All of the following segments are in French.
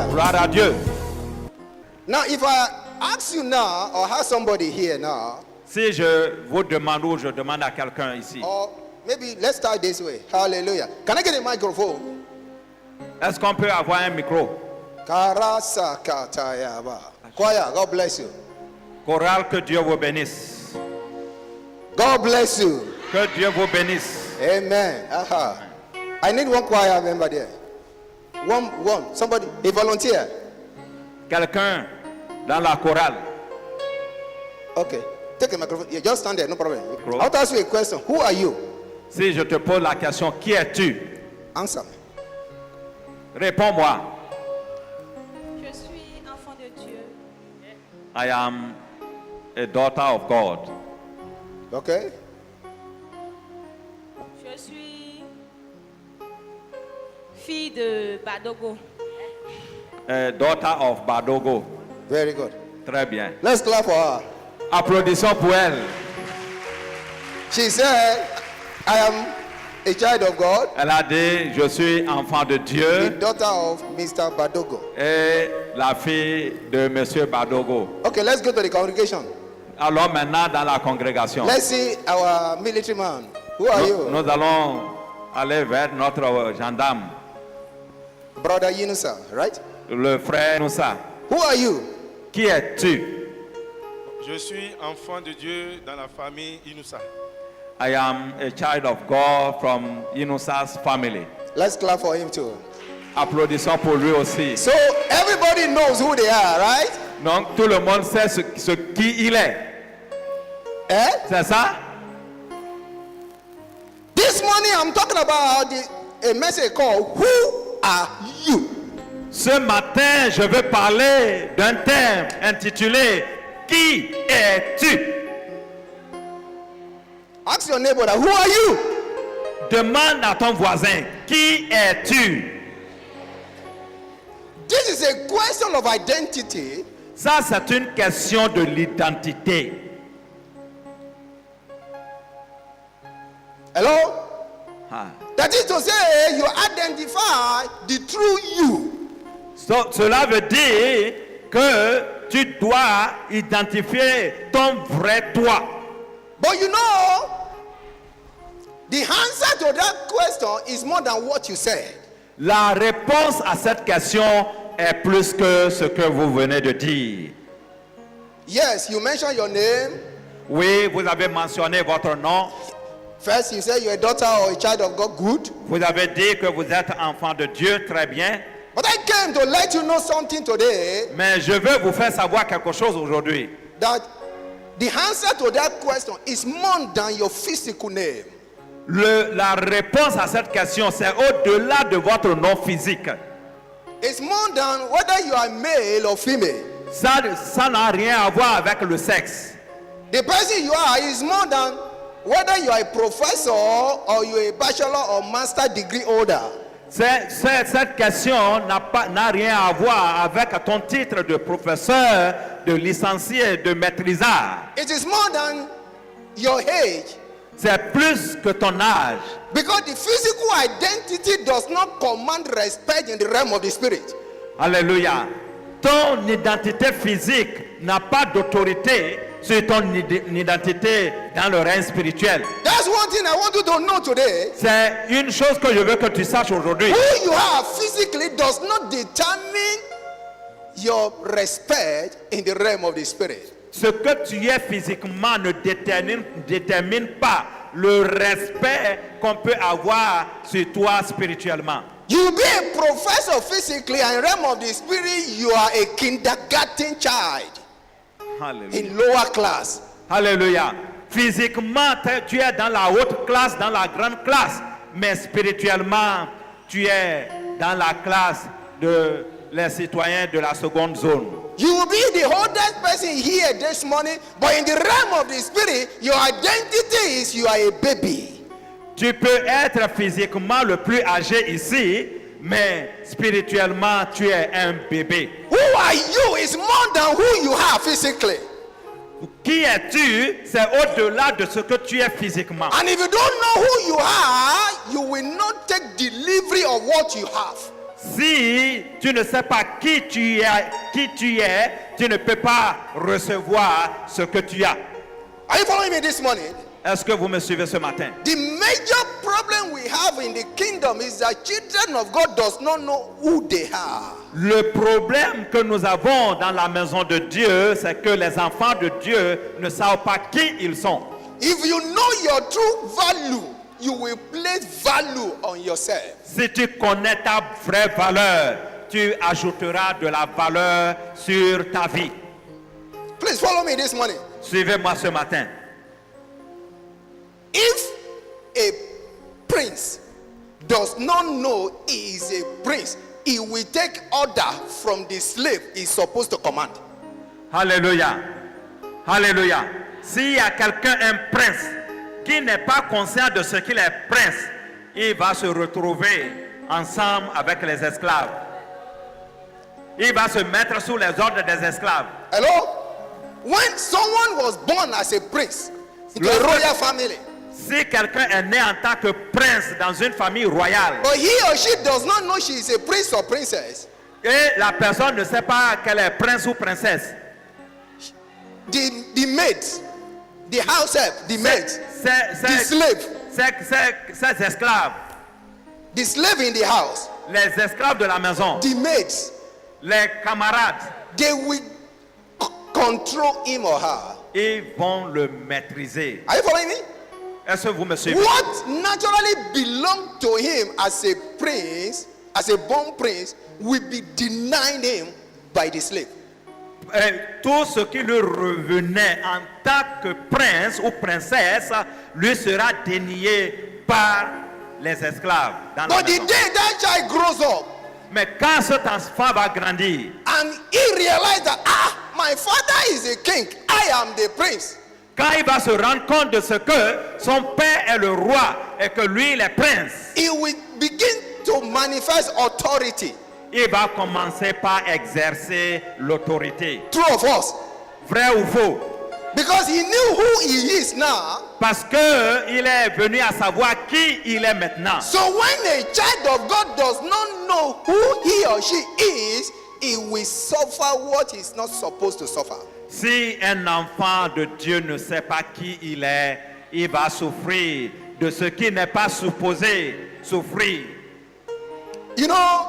Hallelujah. Gloire à Dieu. Now, if I ask you now, or have somebody here now, Si je vous demande ou je demande à quelqu'un ici, or maybe let's start this way. Hallelujah. Can I get a microphone? est-ce qu'on peut avoir un micro? Karasakatayaba. Choir, God bless you. Chorale, que Dieu vous bénisse. God bless you. Que Dieu vous bénisse. Amen. Aha. I need one choir member there. One. Somebody, a volunteer. Quelqu'un dans la chorale. Okay. Take a microphone. Yeah, just stand there, no problem. Micro. I'll ask you a question. Who are you? Si je te pose la question, qui es-tu? Answer me. Réponds-moi. Je suis enfant de Dieu. I am a daughter of God. Okay. Je suis fille de Badogo. A daughter of Badogo. Very good. Très bien. Let's clap for her. Applaudissons pour elle. She said, I am a child of God, Elle a dit, je suis enfant de the Dieu daughter of Mr. Badogo. et la fille de Monsieur Badogo. Okay, let's go to the congregation. Alors maintenant dans la congrégation, Let's see our military man. Who are you? nous allons aller vers notre gendarme, Brother Yunusa, right? le frère Noussa. Who are you? Qui es-tu? Je suis enfant de Dieu dans la famille Inoussa. I am a child of God from Inusa's family. Let's clap for him too. Applaudissons pour lui aussi. So everybody knows who they are, right? Donc tout le monde sait ce qui il est. Eh? C'est ça? This morning I'm talking about a message called Who Are You? Ce matin, je veux parler d'un thème intitulé Qui es-tu? Ask your neighbor that, who are you? Demande à ton voisin, qui es-tu? This is a question of identity. Ça, c'est une question de l'identité. Hello? Ah. That is to say, you identify the true you. Cela veut dire que tu dois identifier ton vrai toi. But you know, the answer to that question is more than what you said. La réponse à cette question est plus que ce que vous venez de dire. Yes, you mentioned your name. Oui, vous avez mentionné votre nom. First, you said you're a daughter or a child of God. Good. Vous avez dit que vous êtes enfant de Dieu, très bien. But I came to let you know something today, Mais je veux vous faire savoir quelque chose aujourd'hui. that the answer to that question is more than your physical name. La réponse à cette question, c'est au-delà de votre nom physique. It's more than whether you are male or female. Ça n'a rien à voir avec le sexe. The person you are is more than whether you are a professor or you are a bachelor or master degree holder. Cette question n'a rien à voir avec ton titre de professeur, de licencié, de maîtrisard. It is more than your age. C'est plus que ton âge. Because the physical identity does not command respect in the realm of the spirit. Alléluia. Ton identité physique n'a pas d'autorité sur ton identité dans le règne spirituel. That's one thing I want you to know today. C'est une chose que je veux que tu saches aujourd'hui. Who you are physically does not determine your respect in the realm of the spirit. Ce que tu es physiquement ne détermine pas le respect qu'on peut avoir sur toi spirituellement. You be a professor physically, and in the realm of the spirit, you are a kindergarten child Alléluia. in lower class. Alléluia. Physiquement, tu es dans la haute classe, dans la grande classe, mais spirituellement, tu es dans la classe de les citoyens de la seconde zone. You will be the oldest person here this morning, but in the realm of the spirit, your identity is you are a baby. Tu peux être physiquement le plus âgé ici, mais spirituellement, tu es un bébé. Who are you is more than who you are physically. Qui es-tu? C'est au-delà de ce que tu es physiquement. And if you don't know who you are, you will not take delivery of what you have. Si tu ne sais pas qui tu es, tu ne peux pas recevoir ce que tu as. Are you following me this morning? Est-ce que vous me suivez ce matin? The major problem we have in the kingdom is that children of God does not know who they are. Le problème que nous avons dans la maison de Dieu, c'est que les enfants de Dieu ne savent pas qui ils sont. If you know your true value, you will place value on yourself. Si tu connais ta vraie valeur, tu ajouteras de la valeur sur ta vie. Please follow me this morning. Suivez-moi ce matin. If a prince does not know he is a prince, he will take order from the slave he's supposed to command. Alléluia. Alléluia. S'il y a quelqu'un, un prince, qui n'est pas conscient de ce qu'il est prince, il va se retrouver ensemble avec les esclaves. Il va se mettre sous les ordres des esclaves. Hello? When someone was born as a prince into a royal family, Si quelqu'un est né en tant que prince dans une famille royale, but he or she does not know she is a prince or princess, et la personne ne sait pas qu'elle est prince ou princesse, the maid, the house help, the maid, the slave, ces esclaves, the slave in the house, les esclaves de la maison, the maids, les camarades, they will control him or her. ils vont le maîtriser. Are you following me? Est-ce que vous me suivez? What naturally belonged to him as a prince, as a born prince, will be denied him by the slave. Tout ce qui lui revenait en tant que prince ou princesse lui sera dénié par les esclaves. Dans la But the maison. day that child grows up Mais quand cet enfant va grandir, and he realizes that, my father is a king, I am the prince, quand il va se rendre compte de ce que son père est le roi et que lui il est prince, he will begin to manifest authority. il va commencer par exercer l'autorité. True of us. Vrai ou faux? Because he knew who he is now. Parce que il est venu à savoir qui il est maintenant. So when a child of God does not know who he or she is, he will suffer what he's not supposed to suffer. Si un enfant de Dieu ne sait pas qui il est, il va souffrir de ce qui n'est pas supposé souffrir. You know,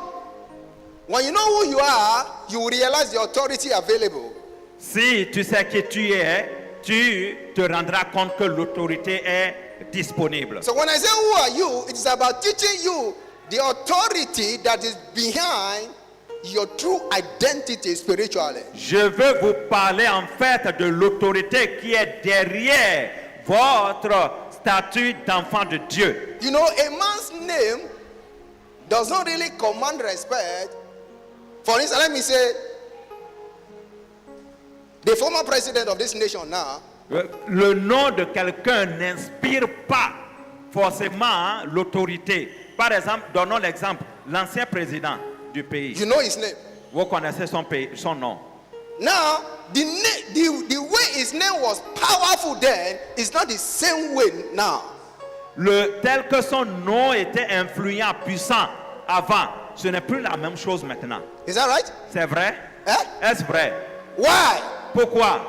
when you know who you are, you will realize the authority available. Si tu sais qui tu es, tu te rendras compte que l'autorité est disponible. So when I say who are you, it's about teaching you the authority that is behind your true identity spiritually. Je veux vous parler en fait de l'autorité qui est derrière votre statut d'enfant de Dieu. You know, a man's name does not really command respect. For instance, let me say, the former president of this nation now, Le nom de quelqu'un n'inspire pas forcément l'autorité. Par exemple, donnons l'exemple, l'ancien président du pays. you know his name. Vous connaissez son nom. Now, the way his name was powerful then is not the same way now. Tel que son nom était influent, puissant avant, ce n'est plus la même chose maintenant. Is that right? C'est vrai? Eh? Est-ce vrai? Why? Pourquoi?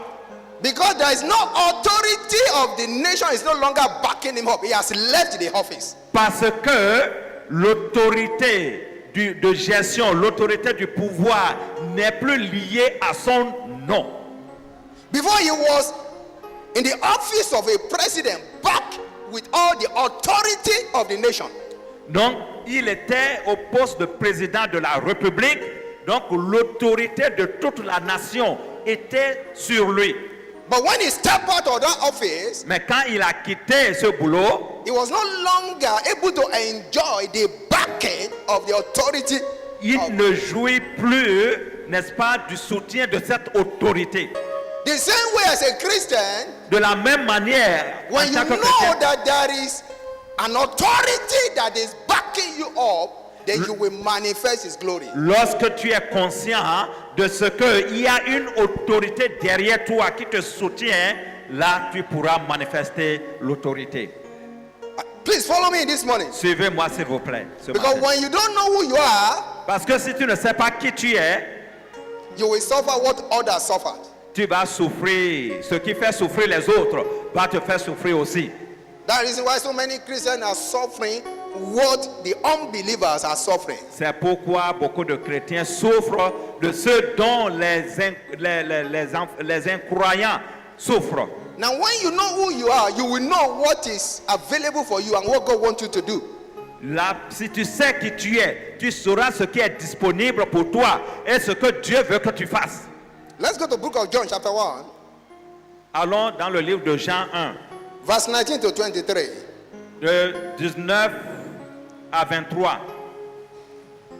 Because there is no authority of the nation is no longer backing him up. He has left the office. Parce que l'autorité de gestion, l'autorité du pouvoir n'est plus liée à son nom. Before he was in the office of a president, back with all the authority of the nation. Donc, il était au poste de président de la République. Donc, l'autorité de toute la nation était sur lui. But when he stepped out of that office, Mais quand il a quitté ce boulot, he was no longer able to enjoy the backing of the authority. il ne jouit plus, n'est-ce pas, du soutien de cette autorité. The same way as a Christian, De la même manière, en when you tant que know chrétien, that there is an authority that is backing you up, then you will manifest his glory. lorsque tu es conscient de ce qu'il y a une autorité derrière toi qui te soutient, là tu pourras manifester l'autorité. Please follow me this morning. Suivez-moi s'il vous plaît. Ce Because matin. when you don't know who you are, Parce que si tu ne sais pas qui tu es, you will suffer what others suffered. tu vas souffrir. Ce qui fait souffrir les autres va te faire souffrir aussi. That is why so many Christians are suffering what the unbelievers are suffering. C'est pourquoi beaucoup de chrétiens souffrent de ce dont les incroyants souffrent. Now, when you know who you are, you will know what is available for you and what God wants you to do. Là, si tu sais qui tu es, tu sauras ce qui est disponible pour toi et ce que Dieu veut que tu fasses. Let's go to the book of John, chapter 1, Allons dans le livre de Jean 1, verse 19 to 23. de 19 à 23.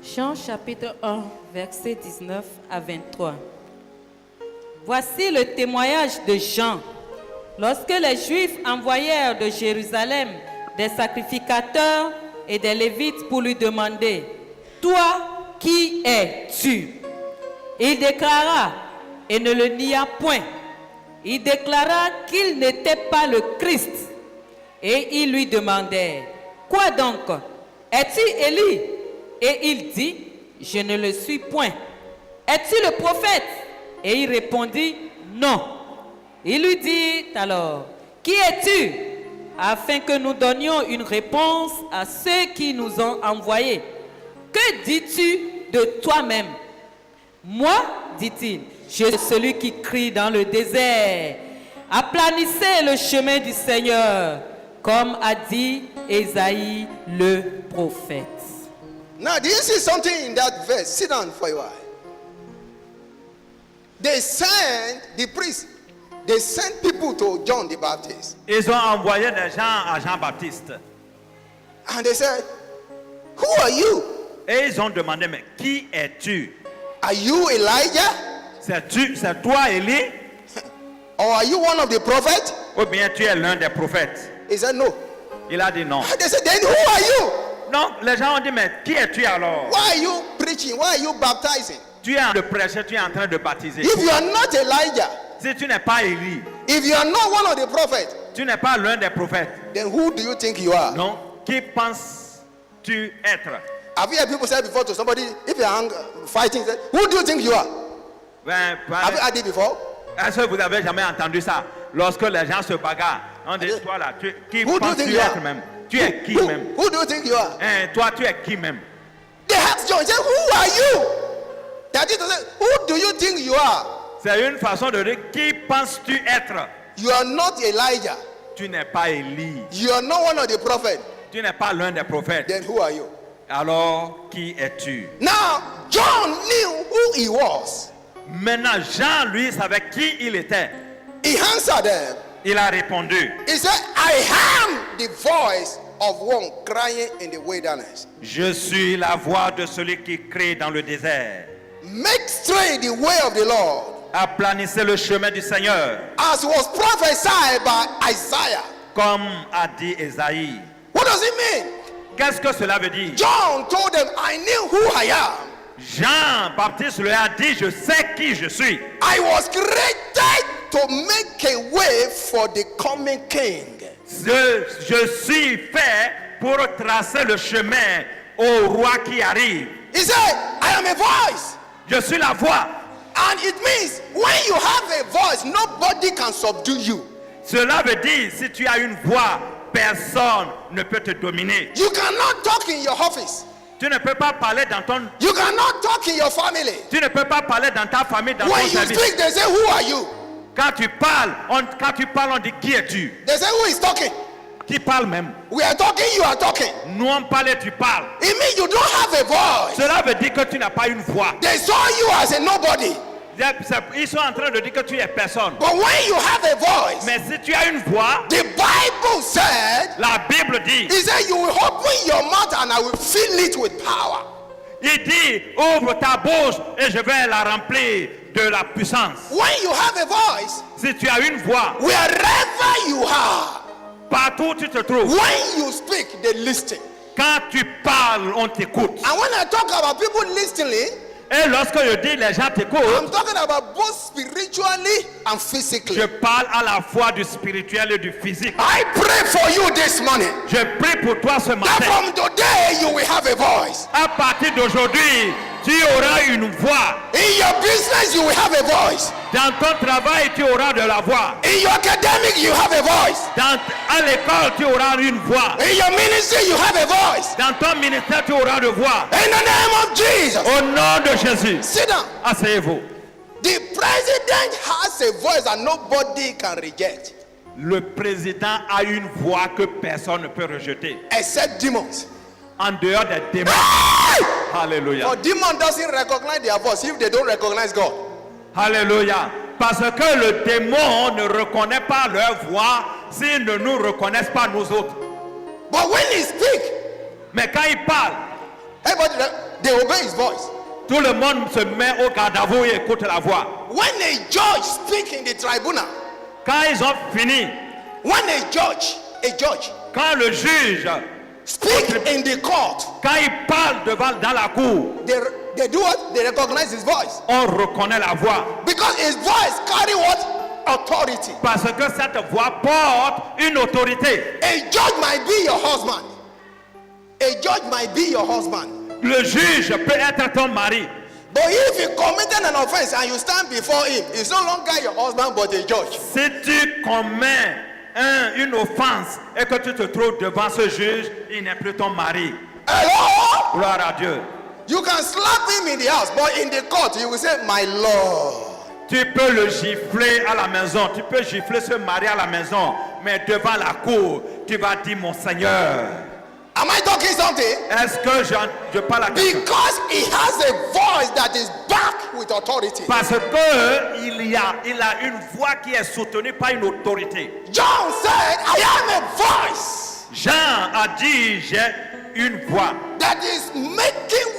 Jean chapitre 1, versets 19 à 23. Voici le témoignage de Jean. Lorsque les Juifs envoyèrent de Jérusalem des sacrificateurs et des Lévites pour lui demander, « Toi, qui es-tu » Il déclara, et ne le nia point, il déclara qu'il n'était pas le Christ. Et ils lui demandèrent, « Quoi donc? Es-tu Élie » Et il dit, « Je ne le suis point. » « Es-tu le prophète » Et il répondit, « Non. » Il lui dit alors, « Qui es-tu » Afin que nous donnions une réponse à ceux qui nous ont envoyés. « Que dis-tu de toi-même » Moi, dit-il, je suis celui qui crie dans le désert. Aplanissez le chemin du Seigneur, comme a dit Ésaïe le prophète. Now, do you see something in that verse? Sit down for a while. They sent the priest. They sent people to John the Baptist. Ils ont envoyé des gens à Jean-Baptiste. And they said, who are you? Et ils ont demandé, mais qui es-tu? Are you Elijah? C'est toi, Élie? Or are you one of the prophets? Ou bien tu es l'un des prophètes? He said, no. Il a dit non. And they said, then who are you? Donc les gens ont dit, mais qui es-tu alors? Why are you preaching? Why are you baptizing? Tu es en train de prêcher, tu es en train de baptiser. If you are not Elijah, Si tu n'es pas Élie, if you are not one of the prophets, tu n'es pas l'un des prophètes. then who do you think you are? Non, qui penses-tu être? Have you heard people say before to somebody, if you are fighting, say, who do you think you are? Ben, Have you heard it before? est-ce que vous avez jamais entendu ça? Lorsque les gens se bagarrent, on dit, toi là, qui Who do you think penses-tu you être are? même? Tu es qui Who, même? who do you think you are? Hein, toi, tu es qui même? They asked John, say, who are you? That is to say, who do you think you are? C'est une façon de dire, qui penses-tu être? You are not Elijah. Tu n'es pas Élie. You are not one of the prophets. Tu n'es pas l'un des prophètes. Then who are you? Alors, qui es-tu? Now, John knew who he was. Maintenant, Jean, lui, savait qui il était. He answered them. Il a répondu, He said, I am the voice of one crying in the wilderness. je suis la voix de celui qui crie dans le désert. Make straight the way of the Lord, Aplanissez le chemin du Seigneur, as was prophesied by Isaiah. comme a dit Ésaïe. What does it mean? Qu'est-ce que cela veut dire? John told them, I knew who I am. Jean-Baptiste lui a dit, je sais qui je suis. I was created to make a way for the coming king. Je suis fait pour tracer le chemin au roi qui arrive. He said, I am a voice. Je suis la voix. And it means when you have a voice, nobody can subdue you. Cela veut dire, si tu as une voix, personne ne peut te dominer. You cannot talk in your office. Tu ne peux pas parler dans ton... You cannot talk in your family. Tu ne peux pas parler dans ta famille, dans When ton you service. speak, they say, who are you? Quand tu parles, on dit qui es-tu? They say, who is talking? Qui parle même? We are talking, you are talking. Nous on parle et tu parles. It means you don't have a voice. Cela veut dire que tu n'as pas une voix. They saw you as a nobody. Ils sont en train de dire que tu es personne. But when you have a voice, Mais si tu as une voix, the Bible said, la Bible dit, he said, you will open your mouth and I will fill it with power. il dit, ouvre ta bouche et je vais la remplir de la puissance. When you have a voice, Si tu as une voix, wherever you are, partout où tu te trouves, when you speak, they listen. quand tu parles, on t'écoute. And when I talk about people listening, Et lorsque je dis les gens I'm t'écoutent, talking about both spiritually and physically. je parle à la fois du spirituel et du physique. I pray for you this morning Je prie pour toi ce that matin. from today you will have a voice. À partir d'aujourd'hui, tu auras une voix. In your business, you will have a voice. Dans ton travail, tu auras de la voix. In your academic, you have a voice. À l'école, tu auras une voix. In your ministry, you have a voice. Dans ton ministère, tu auras de voix. In the name of Jesus. Au nom de Jésus, Sit down. asseyez-vous. The president has a voice that nobody can reject Le président a une voix que personne ne peut rejeter. except demons. En dehors des démons. Alléluia. For demon doesn't recognize their voice if they don't recognize God. Alléluia. Parce que le démon ne reconnaît pas leur voix s'ils ne nous reconnaissent pas nous autres. But when he speak, Mais quand il parle, everybody they obey his voice. tout le monde se met au garde à vous et écoute la voix. When a judge speak in the tribunal, Quand ils ont fini, when a judge, quand le juge, speak in the court, quand il parle dans la cour, they do what? They recognize his voice. on reconnaît la voix. Because his voice carry what? Authority. Parce que cette voix porte une autorité. A judge might be your husband. A judge might be your husband. Le juge peut être ton mari. But if you committed an offense and you stand before him, it's no longer your husband but a judge. Si tu commets une offense et que tu te trouves devant ce juge, il n'est plus ton mari. Hello? Gloire à Dieu. You can slap him in the house, but in the court you will say, my Lord. Tu peux le gifler à la maison, tu peux gifler ce mari à la maison, mais devant la cour, tu vas dire mon Seigneur. Am I talking something? Est-ce que je parle à quelqu'un? Because he has a voice that is backed with authority. Parce que il a une voix qui est soutenue par une autorité. John said, I am a voice Jean a dit, j'ai une voix that is making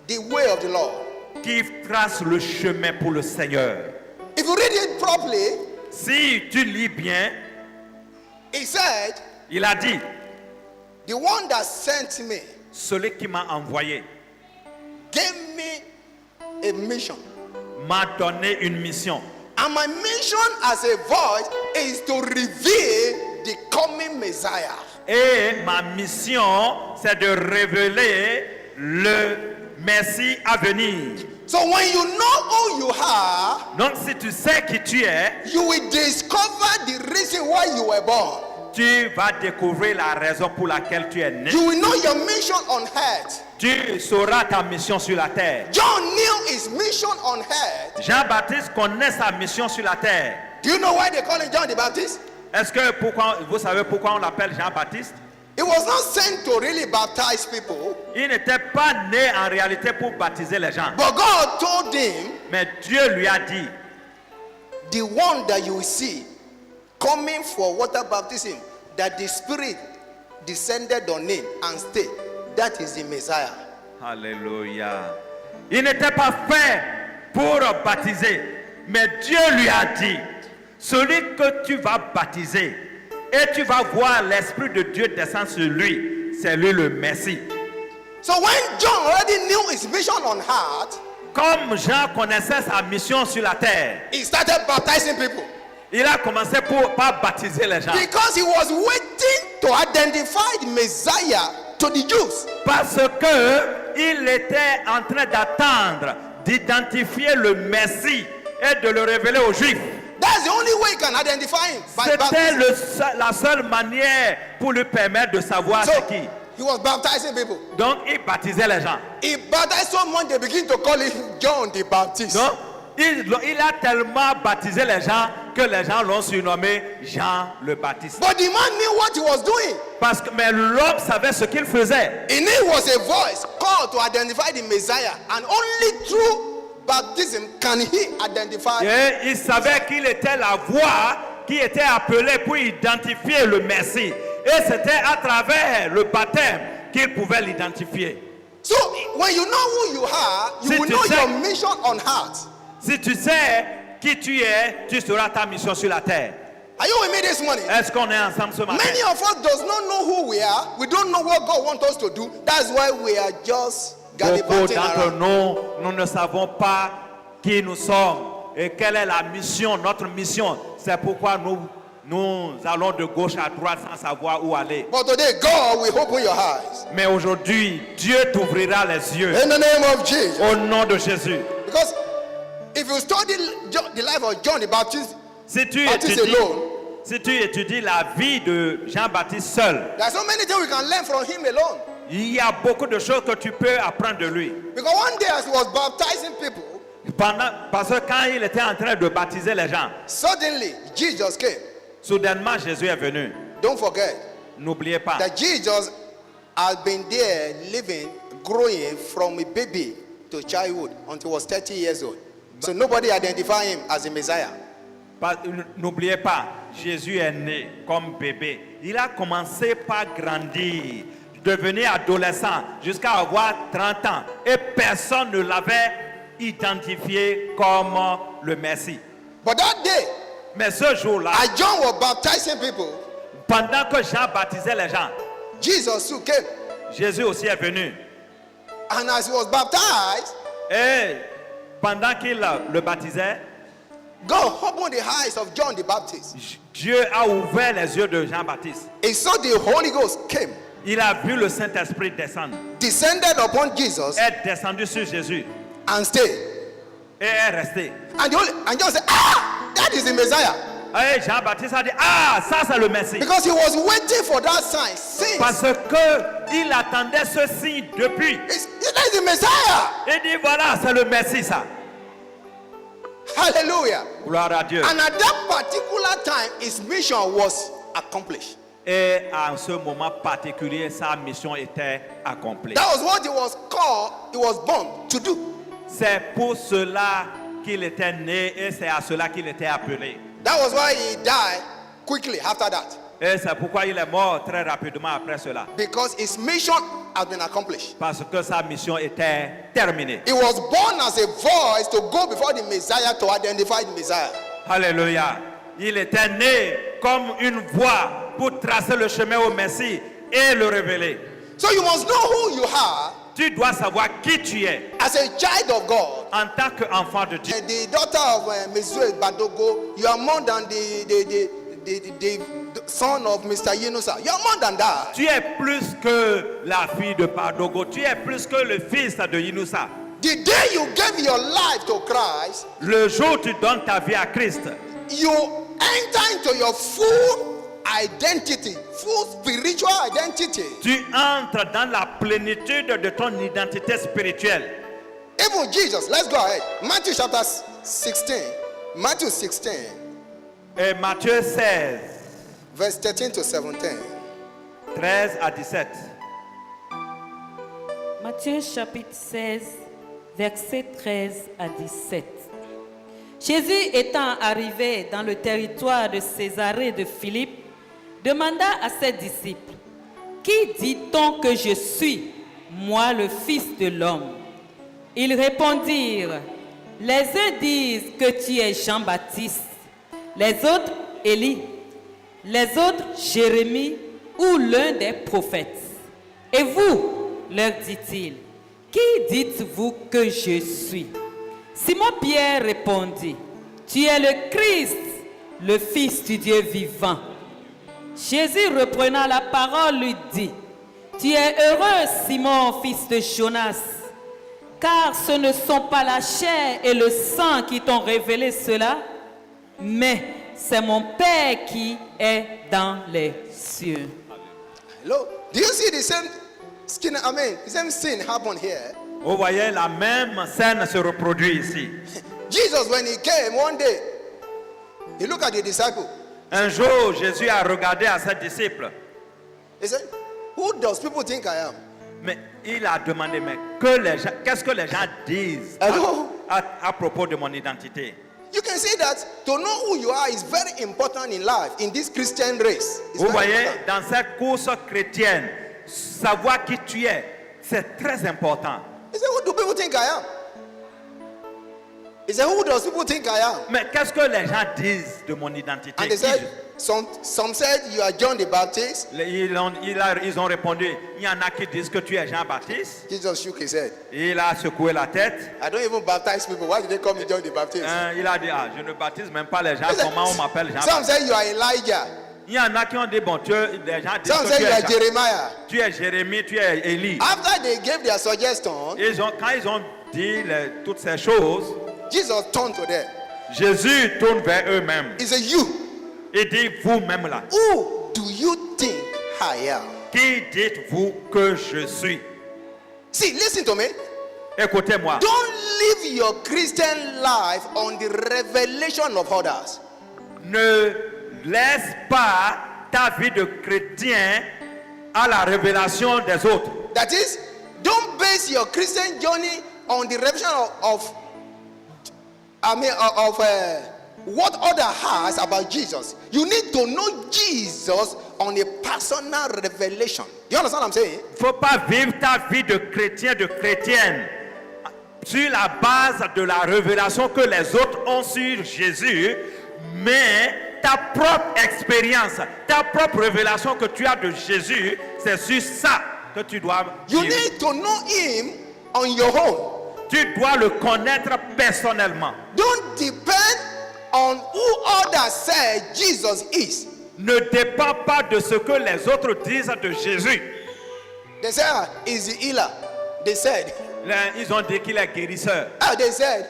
the way of the Lord. qui trace le chemin pour le Seigneur. If you read it properly, Si tu lis bien, he said, il a dit, the one that sent me celui qui m'a envoyé gave me a mission. m'a donné une mission. And my mission as a voice is to reveal the coming Messiah. Et ma mission, c'est de révéler le Messie à venir. So when you know who you are, Donc si tu sais qui tu es, you will discover the reason why you were born. tu vas découvrir la raison pour laquelle tu es né. You will know your mission on earth. Tu sauras ta mission sur la terre. John knew his mission on earth. Jean-Baptiste connaît sa mission sur la terre. Do you know why they call him John the Baptist? Est-ce que vous savez pourquoi on l'appelle Jean-Baptiste? He was not sent to really baptize people, Il n'était pas né en réalité pour baptiser les gens. but God told him, Mais Dieu lui a dit, the one that you will see coming for water baptism, that the Spirit descended on him and stayed, that is the Messiah. Alléluia. Il n'était pas fait pour baptiser, mais Dieu lui a dit, celui que tu vas baptiser, et tu vas voir l'Esprit de Dieu descendre sur lui, c'est lui le Messie. So when John already knew his mission on earth, Comme Jean connaissait sa mission sur la terre, he started baptizing people il a commencé par baptiser les gens. because he was waiting to identify the Messiah to the Jews. Parce que il était en train d'attendre, d'identifier le Messie et de le révéler aux Juifs. That's the only way you can identify him, by C'était baptism. la seule manière pour lui permettre de savoir So c'est qui. he was baptizing people. Donc il baptisait les gens. He baptized so much they begin to call him John the Baptist. Donc il a tellement baptisé les gens que les gens l'ont surnommé Jean le Baptiste. But the man knew what he was doing. Mais l'homme savait ce qu'il faisait. In it was a voice called to identify the Messiah, and only through baptism can he identify. Et il savait qu'il était la voix qui était appelée pour identifier le Messie. Et c'était à travers le baptême qu'il pouvait l'identifier. So when you know who you are, you Si will tu know sais- your mission on earth. Si tu sais qui tu es, tu sauras ta mission sur la terre. Are you with me this morning? Est-ce qu'on est ensemble ce matin? Many of us does not know who we are. We don't know what God wants us to do. That's why we are just Beaucoup gallivanting d'entre around. nous ne savons pas qui nous sommes et quelle est la mission, notre mission. C'est pourquoi nous allons de gauche à droite sans savoir où aller. But today, God will open your eyes. Mais aujourd'hui, Dieu t'ouvrira les yeux In the name of Jesus. au nom de Jésus. Because if you study the life of John the Baptist, Si tu Baptist étudies, alone, si tu étudies la vie de Jean-Baptiste seul, there are so many things we can learn from him alone. il y a beaucoup de choses que tu peux apprendre de lui. Because one day as he was baptizing people, Parce que quand il était en train de baptiser les gens, suddenly Jesus came. soudainement Jésus est venu. Don't forget N'oubliez pas that Jesus has been there living, growing from a baby to childhood until he was 30 years old. So nobody identified him as a Messiah. N'oubliez pas, Jésus est né comme bébé. Il a commencé par grandir, devenir adolescent, jusqu'à avoir 30 ans. Et personne ne l'avait identifié comme le Messie. But that day, Mais ce jour-là, as John was baptizing people, pendant que Jean baptisait les gens, Jesus too came. Jésus aussi est venu. And as he was baptized, Et pendant qu'il le baptisait, God opened the eyes of John the Baptist. Dieu a ouvert les yeux de Jean-Baptiste. He saw the Holy Ghost came, Il a vu le Saint-Esprit descendre. descended upon Jesus, Est descendu sur Jésus and stayed. et est resté. And John said, "Ah, that is the Messiah." Et Jean-Baptiste a dit, ah, ça c'est le Messie. Because he was waiting for that sign since. Parce que il attendait ce signe depuis. That is the Messiah. Il dit, voilà, c'est le Messie ça. Hallelujah. Gloire à Dieu. And at that particular time, his mission was accomplished. Et en ce moment particulier, sa mission était accomplie. That was what he was called, he was born to do. C'est pour cela qu'il était né et c'est à cela qu'il était appelé. That was why he died quickly after that. Et c'est pourquoi il est mort très rapidement après cela. Because his mission has been accomplished. Parce que sa mission était terminée. He was born as a voice to go before the Messiah to identify the Messiah. Alléluia. Il était né comme une voix pour tracer le chemin au Messie et le révéler. So you must know who you are Tu dois savoir qui tu es as a child of God. en tant qu'enfant de Dieu. The daughter of Mezue Badogo, you are more than the son of Mr. Yunusa. You are more than that. Tu es plus que la fille de Badogo. Tu es plus que le fils de Yunusa. The day you gave your life to Christ, Le jour où tu donnes ta vie à Christ, you enter into your full identity, full spiritual identity. tu entres dans la plénitude de ton identité spirituelle. Even Jesus, let's go ahead. Matthew chapter 16. Matthew 16, Et Matthieu 16, verse 13 to 17. 13 à 17. Matthieu chapitre 16, versets 13 à 17. Jésus étant arrivé dans le territoire de Césarée de Philippe, demanda à ses disciples, « Qui dit-on que je suis, moi le Fils de l'homme ?» Ils répondirent, « Les uns disent que tu es Jean-Baptiste, les autres Élie, les autres Jérémie ou l'un des prophètes. Et vous, leur dit-il, qui dites-vous que je suis ?» Simon-Pierre répondit, « Tu es le Christ, le Fils du Dieu vivant. » Jésus reprenant la parole lui dit, « Tu es heureux, Simon, fils de Jonas, car ce ne sont pas la chair et le sang qui t'ont révélé cela, mais c'est mon Père qui est dans les cieux. » Hello. Do you see the same the same sin happen here? Vous voyez, la même scène se reproduit ici. Jesus, when he came one day, he looked at the disciple. Un jour, Jésus a regardé à ses disciples, He said, "Who does people think I am?" mais il a demandé, mais qu'est-ce que les gens disent Hello? à propos de mon identité? You can see that to know who you are is very important in life, in this Christian race. It's Vous very voyez, important. dans cette course chrétienne, savoir qui tu es, c'est très important. He said, "Who do people think I am?" He said, "Who does people think I am?" Mais qu'est-ce que les gens disent de mon identité? And they Qui said, je- Some said you are John the Baptist. Ils ont répondu, il y en a qui disent que tu es Jean-Baptiste. Jesus shook his head. Il a secoué la tête. I don't even baptize people. Why did they call me John the Baptist? Il a dit, je ne baptise même pas les gens. Comment on m'appelle Some Jean-Baptiste? say you are Elijah. Il y en a qui ont dit, bon, les gens disent Some que say you are Jeremiah. tu es Jérémie, tu es Élie. After they gave their suggestion, Quand ils ont dit toutes ces choses, Jesus turned to them. Jésus tourne vers eux-mêmes. He said, you, Il dit, vous-même là, who do you think I am? qui dites-vous que je suis? See, listen to me. Écoutez-moi. Don't live your Christian life on the revelation of others. Ne laisse pas ta vie de chrétien à la révélation des autres. That is, don't base your Christian journey on the revelation of what other has about Jesus. You need to know Jesus on a personal revelation. You understand what I'm saying? Il ne faut pas vivre ta vie de chrétien, de chrétienne sur la base de la révélation que les autres ont sur Jésus, mais ta propre expérience, ta propre révélation que tu as de Jésus, c'est sur ça que tu dois You vivre. need to know him on your own. Tu dois le connaître personnellement. Don't depend on who others say Jesus is. Ne dépends pas de ce que les autres disent de Jésus. They say, is the healer. They said. Ils ont dit qu'il est guérisseur. They said.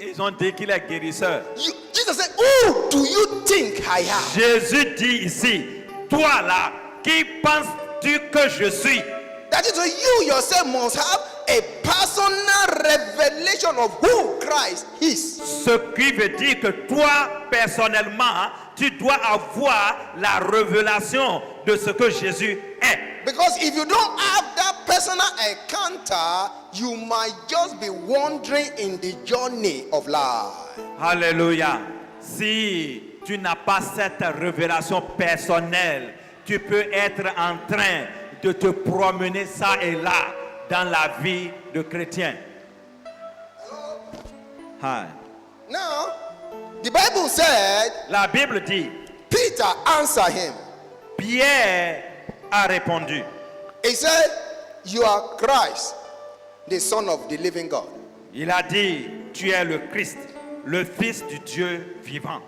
Ils ont dit qu'il est guérisseur. Jesus said, who do you think I am? Jésus dit ici, toi là, qui penses-tu que je suis? That is why you yourself must have a personal revelation of who Christ is. Ce qui veut dire que toi, personnellement, tu dois avoir la révélation de ce que Jésus est. Because if you don't have that personal encounter, you might just be wandering in the journey of life. Alléluia. Si tu n'as pas cette révélation personnelle, tu peux être en train de te promener ça et là dans la vie de chrétien. Hi. Now, the Bible said, La Bible dit, Peter answered him. Pierre a répondu. He said, you are Christ, the Son of the living God. Il a dit, tu es le Christ, le Fils du Dieu vivant.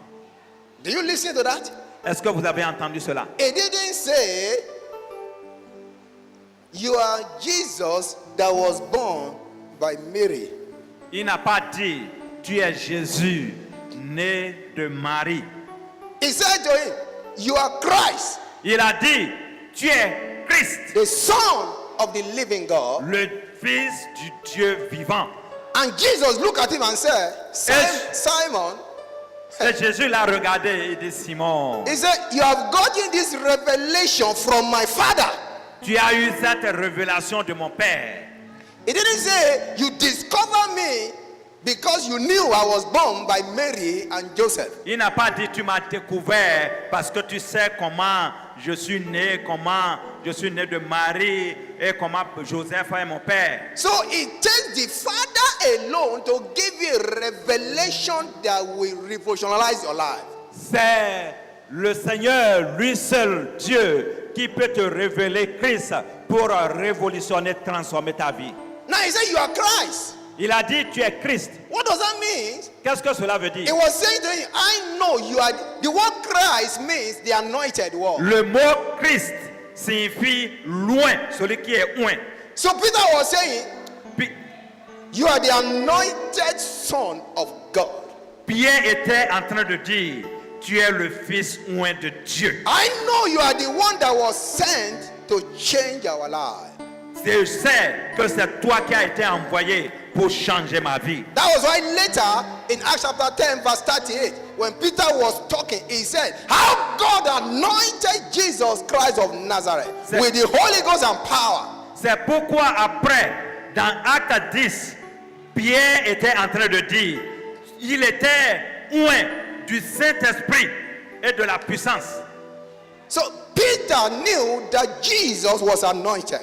Do you listen to that? Est-ce que vous avez entendu cela? It didn't say, you are Jesus that was born by Mary. Il n'a pas dit, tu es Jésus, né de Marie. He said to him, you are Christ, Il a dit, tu es Christ, the Son of the living God. le Fils du Dieu vivant. And Jesus looked at him and said, Simon, Et Jésus l'a regardé et dit, Simon, he said, you have gotten this revelation from my Father. tu as eu cette révélation de mon Père. He didn't say, you discover me because you knew I was born by Mary and Joseph. Il n'a pas dit, tu m'as découvert parce que tu sais comment je suis né de Marie et comment Joseph est mon père. So it takes the Father alone to give you a revelation that will revolutionize your life. C'est le Seigneur, lui seul, Dieu, qui peut te révéler Christ pour révolutionner, transformer ta vie. Now he said, you are Christ. Il a dit, tu es Christ. What does that mean? Qu'est-ce que cela veut He dire? was saying to him, I know you are. The word Christ means the anointed one. Le mot Christ signifie loin, celui qui est loin. So Peter was saying, Pi- you are the anointed Son of God. Pierre était en train de dire, tu es le Fils loin de Dieu. I know you are the one that was sent to change our life. Je sais que c'est toi qui as été envoyé pour changer ma vie. That was why later in Acts chapter 10 verse 38, when Peter was talking, he said, how God anointed Jesus Christ of Nazareth with the Holy Ghost and power. C'est pourquoi après, dans Acte 10, Pierre était en train de dire, il était loin du Saint-Esprit et de la puissance. So Peter knew that Jesus was anointed.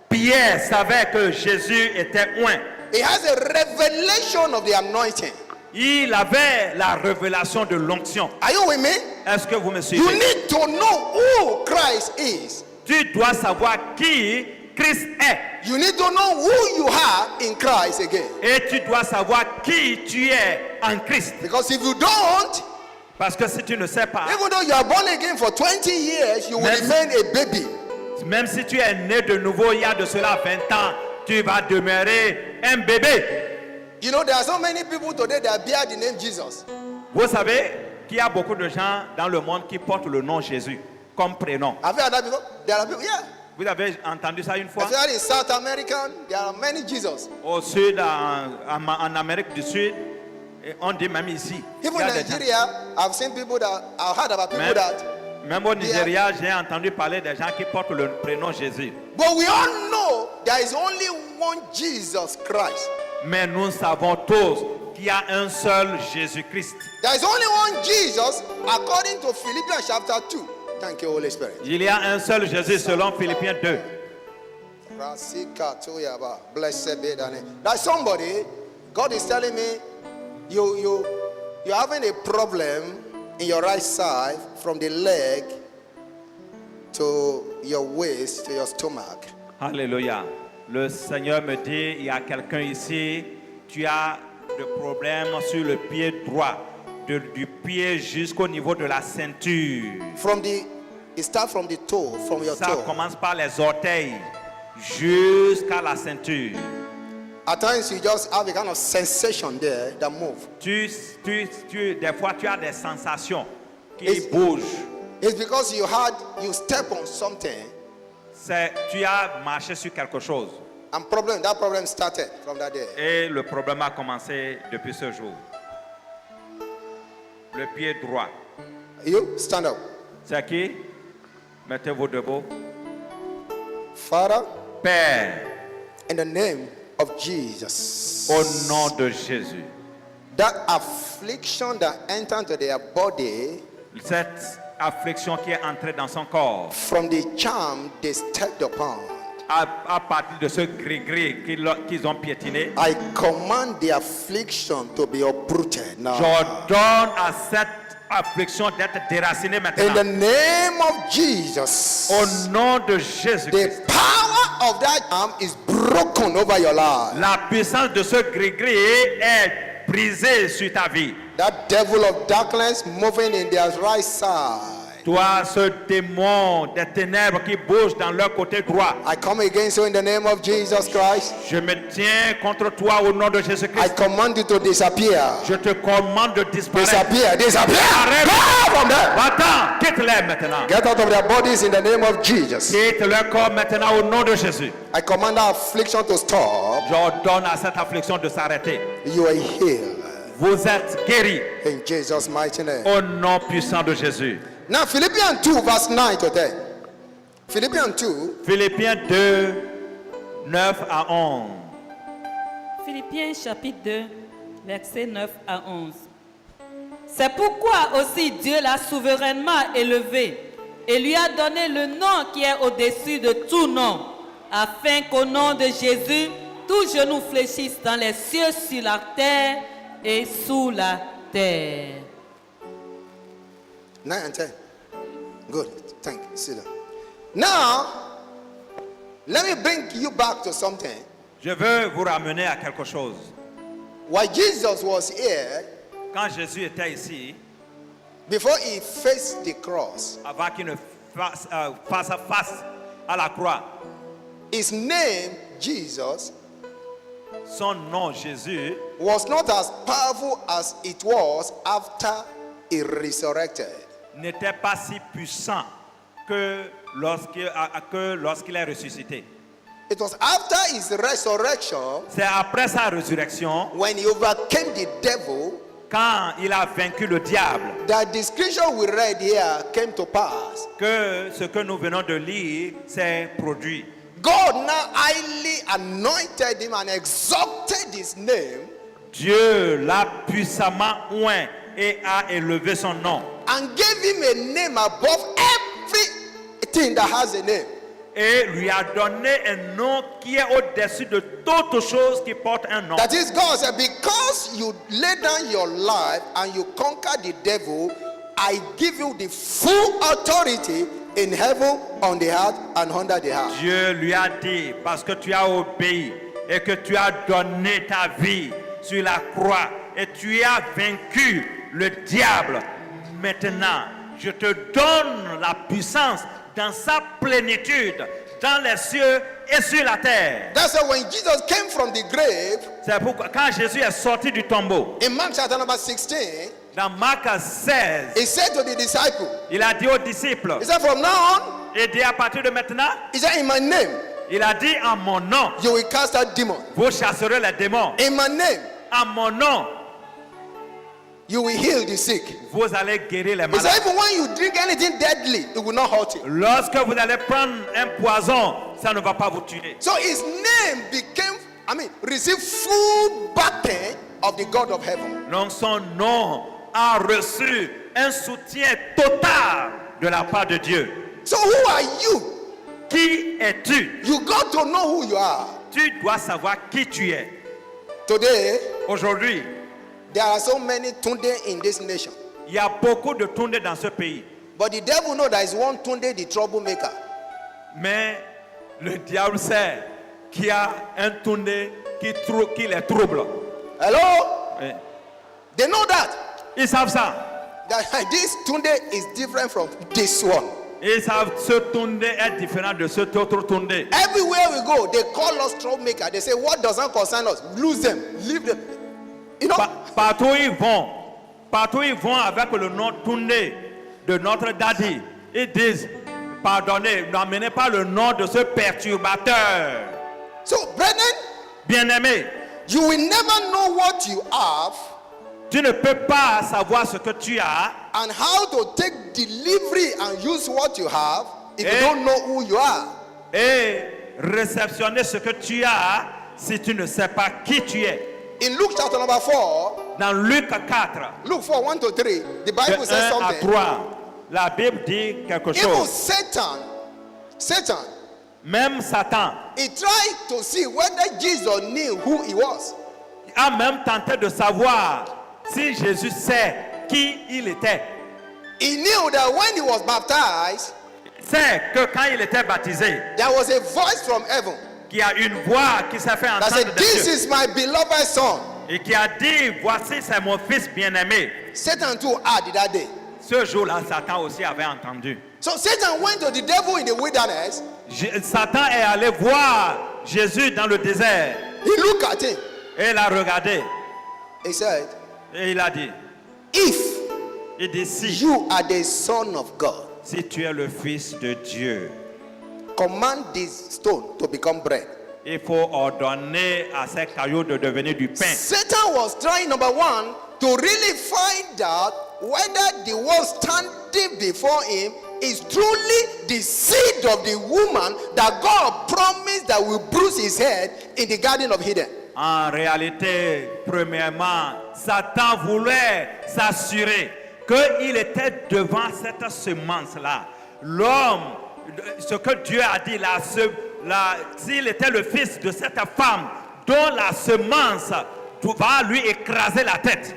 Pierre savait que Jésus était loin. He has a revelation of the anointing. il avait la révélation de l'onction. Are you with me? Est-ce que vous me You suivez? need to know who Christ is. Tu dois savoir qui Christ est. You need to know who you are in Christ again. Et tu dois savoir qui tu es en Christ. Because if you don't, Parce que si tu ne sais pas, even though you are born again for 20 years, you will Même- remain a baby. même si tu es né de nouveau il y a de cela 20 ans, tu vas demeurer un bébé. You know, there are so many people today that bear the name Jesus. Vous savez qu'il y a beaucoup de gens dans le monde qui portent le nom Jésus comme prénom. Have you heard that before? There are people, yeah. Vous avez entendu ça une fois? Have you heard in South America, there are many Jesus. Au sud, en Amérique du Sud, et on dit même ici. il y Even a in des gens- Nigeria, I've seen people that, I've heard about people Même, that. même au Nigeria, j'ai entendu parler des gens qui portent le prénom Jésus. But we all know there is only one Jesus Christ. Mais nous savons tous qu'il y a un seul Jésus-Christ. There is only one Jesus according to Philippians chapter 2. Thank you, Holy Spirit. Il y a un seul Jésus selon Philippiens 2. Blessed be thy name. There's somebody, God is telling me, you're having a problem in your right side from the leg to your waist to your stomach. Alléluia. Le Seigneur me dit, il y a quelqu'un ici, tu as des problèmes sur le pied droit, du pied jusqu'au niveau de la ceinture. It starts from the toe, from your Ça toe. commence par les orteils jusqu'à la ceinture. At times you just have a kind of sensation there that move. Des fois, tu as des sensations qui It's- bougent. It's because you step on something, Tu as marché sur quelque chose. and that problem started from that day. Et le problème a commencé depuis ce jour. Le pied droit. You stand up. C'est qui? Mettez-vous debout. Father, Père, in the name of Jesus, au nom de Jésus, that affliction that entered into their body cette affliction qui est entrée dans son corps, from the charm they stepped upon, à partir de ce gris-gris qu'ils ont piétiné, I command the affliction to be uprooted now. j'ordonne à cette affliction d'être déracinée In maintenant. the name of Jesus, Au nom de Jésus. the power of that charm is broken over your life. La puissance de ce gris-gris est brisée sur ta vie. That devil of darkness moving in their right side, Toi, ce démon des ténèbres qui bouge dans leur côté droit, I come against you in the name of Jesus Christ. je me tiens contre toi au nom de I Jésus-Christ. command you to disappear. Je te commande de disparaître. Disappear. Arrête. Go from there. Va-t'en, quitte-les maintenant. Get out of their bodies in the name of Jesus. Quitte leur corps maintenant au nom de Jésus. I command that affliction to stop. J'ordonne à cette affliction de s'arrêter. You are healed Vous êtes guéris in Jesus' mighty name. au nom puissant de Jésus. Now, Philippians 2, verse 9 to 10. Philippians 2, Philippiens 2, 9 à 11. Philippiens chapitre 2, versets 9 à 11. C'est pourquoi aussi Dieu l'a souverainement élevé et lui a donné le nom qui est au-dessus de tout nom, afin qu'au nom de Jésus, tout genou fléchisse dans les cieux, sur la terre et sous la terre. 9 and 10. Good. Thank you. Sit down. Now, let me bring you back to something. Je veux vous ramener à quelque chose. While Jesus was here, Quand Jésus était ici, before he faced the cross, avant qu'il ne fasse face à face à la croix, his name, Jesus, son nom Jésus was not as powerful as it was after he resurrected. n'était pas si puissant que lorsqu'il est ressuscité. It was after his resurrection, C'est après sa résurrection, when he overcame the devil, quand il a vaincu le diable, that the scripture we read here came to pass. que ce que nous venons de lire s'est produit. God now highly anointed him and exalted his name Dieu l'a puissamment oint et a élevé son nom. and gave him a name above everything that has a name. et lui a donné un nom qui est au-dessus de toute chose qui porte un nom. That is, God said, because you lay down your life and you conquer the devil, I give you the full authority in heaven, on the earth, and under the earth. Dieu lui a dit, parce que tu as obéi et que tu as donné ta vie sur la croix et tu as vaincu le diable, maintenant je te donne la puissance dans sa plénitude, dans les cieux et sur la terre. That's why when Jesus came from the grave, C'est pourquoi quand Jésus est sorti du tombeau, in Mark chapter number 16, dans Marc 16, he said to the disciples, il a dit aux disciples, he said, from now on, et dit à partir de maintenant, he said, in my name, il a dit en mon nom, you will cast out demons. vous chasserez les démons. In my name, En mon nom, you will heal the sick. vous allez guérir les He said, malades. even when you drink anything deadly, it will not hurt you. Lorsque vous allez prendre un poison, ça ne va pas vous tuer. So his name became, received full backing of the God of heaven. Donc son nom a reçu un soutien total de la part de Dieu. So who are you? Qui es-tu? You got to know who you are. Tu dois savoir qui tu es. Today, Aujourd'hui, there are so many Tunde in this nation. il y a beaucoup de Tunde dans ce pays. But the devil knows there is one Tunde, the troublemaker. Mais le diable sait qu'il y a un Tunde qui les trouble. Hello? Eh, They know that. Ils savent ça. That this Tunde is different from this one. Ils savent que ce Tunde est différent de cet autre Tunde. Everywhere we go, they call us troublemaker. They say, what doesn't concern us? Lose them. Leave them. You know? Partout où ils vont avec le nom Tunde de notre daddy, ils disent, pardonnez, n'amenez pas le nom de ce perturbateur. So, brethren, Bien-aimé, you will never know what you have tu ne peux pas savoir ce que tu as and how to take delivery and use what you have if you Eh? don't know who you are. et réceptionner ce que tu as si tu ne sais pas qui tu es. In Luke chapter number 4, Dans Luc 4, Luke 4, 1 to 3, the de Bible says 1 à something. 3, la Bible dit quelque Even chose. Satan, Même Satan he tried to see whether Jesus knew who he was. a même tenté de savoir si Jésus sait qui il était. He knew that when he was baptized, C'est que quand il était baptisé, there was a voice from heaven qu'il y a une voix qui s'est fait that entendre said, de this Dieu is my beloved son. et qui a dit, voici c'est mon fils bien-aimé. Satan too had that day. Ce jour-là, Satan aussi avait entendu. So Satan went to the devil in the wilderness. Satan est allé voir Jésus dans le désert He looked at him. et il a regardé He said, et il a dit, il dit si you are the son of God, si tu es le fils de Dieu, command this stone to become bread. il faut ordonner à ces cailloux de devenir du pain. Satan was trying, number one, to really find out whether the one standing before him is truly the seed of the woman that God promised that will bruise his head in the Garden of Eden. En réalité, premièrement, Satan voulait s'assurer qu'il était devant cette semence-là. L'homme, ce que Dieu a dit, s'il était le fils de cette femme dont la semence va lui écraser la tête.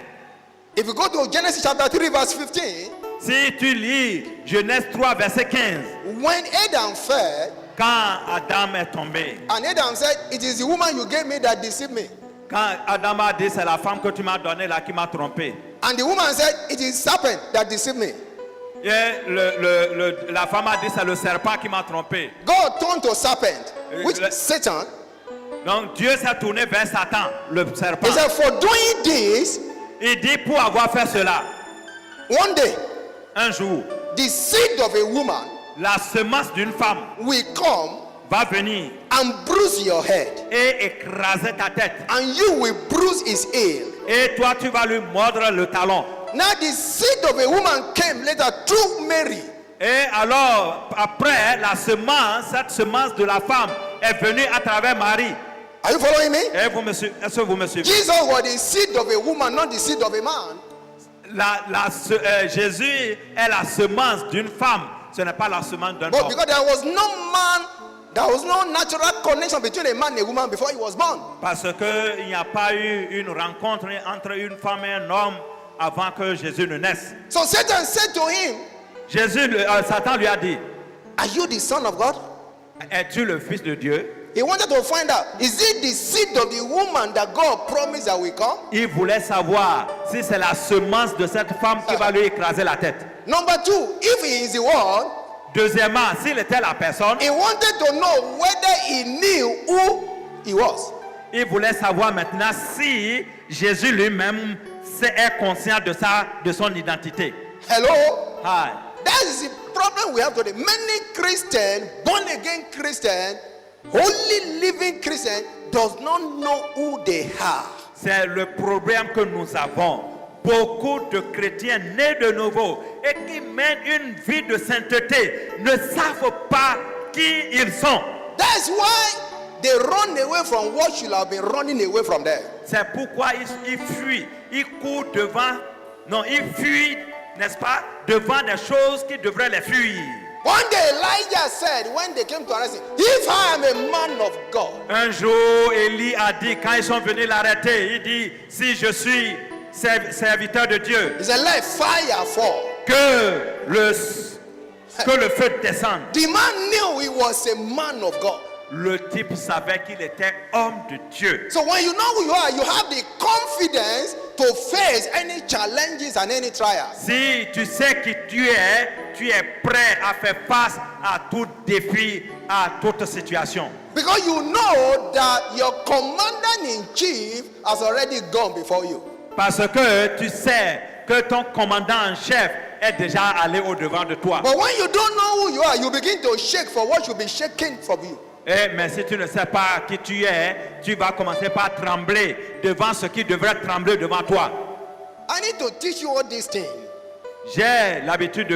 If you go to Genesis chapter 3 verse 15, Si tu lis Genèse 3, verset 15, when Adam fell, quand Adam est tombé, and Adam said, it is the woman you gave me that deceived me. quand Adam a dit c'est la femme que tu m'as donnée là qui m'a trompé, And the woman said, it is serpent that deceived me. et la femme a dit c'est le serpent qui m'a trompé. God turned to serpent, which Le- Satan. Donc Dieu s'est tourné vers Satan, le serpent. He said, for doing this, Il dit pour avoir fait cela, one day, un jour, the seed of a woman la semence d'une femme will come va venir and bruise your head, et écraser ta tête. and you will bruise his heel. Et toi tu vas lui mordre le talon. Now the seed of a woman came later through Mary. Et alors, après, cette semence de la femme est venue à travers Marie. Are you following me? Est-ce que vous me suivez? Jesus was the seed of a woman, not the seed of a man. Jésus est la semence d'une femme. Ce n'est pas la semence d'un But homme. because there was no man There was no natural connection between a man and a woman before he was born. Parce qu'il n'y a pas eu une rencontre entre une femme et un homme avant que Jésus ne naisse. So Satan said to him, Satan lui a dit, are you the son of God? es-tu le fils de Dieu? He wanted to find out, is it the seed of the woman that God promised that will come? Il voulait savoir si c'est la semence de cette femme qui va lui écraser la tête. Number two, if he is the one, Deuxièmement, s'il était la personne, he wanted to know whether he knew who he was. il voulait savoir maintenant si Jésus lui-même est conscient de son identité. Hello? Hi. That is the problem we have today. Many Christians, born again Christians, holy living Christians, does not know who they are. C'est le problème que nous avons. Beaucoup de chrétiens nés de nouveau et qui mènent une vie de sainteté ne savent pas qui ils sont. That's why they run away from what should have been running away from them. C'est pourquoi ils fuient. Ils courent devant. Non, ils fuient, n'est-ce pas, devant des choses qui devraient les fuir. One day Elijah said, when they came to arrest him, if I am a man of God, Un jour, Élie a dit, quand ils sont venus l'arrêter, il dit, si je suis serviteur de Dieu, he said, let fire fall. que le feu descende. The man knew he was a man of God. Le type savait qu'il était homme de Dieu. So when you know who you are, you have the confidence to face any challenges and any trials. Si tu sais qui tu es prêt à faire face à tout défi, à toute situation. Because you know that your commander-in-chief has already gone before you. Parce que tu sais que ton commandant en chef est déjà allé au-devant de toi. But when you don't know who you are, you begin to shake for what should be shaken from you. Mais si tu ne sais pas qui tu es, tu vas commencer par trembler devant ce qui devrait trembler devant toi. I need to teach you all these things. J'ai l'habitude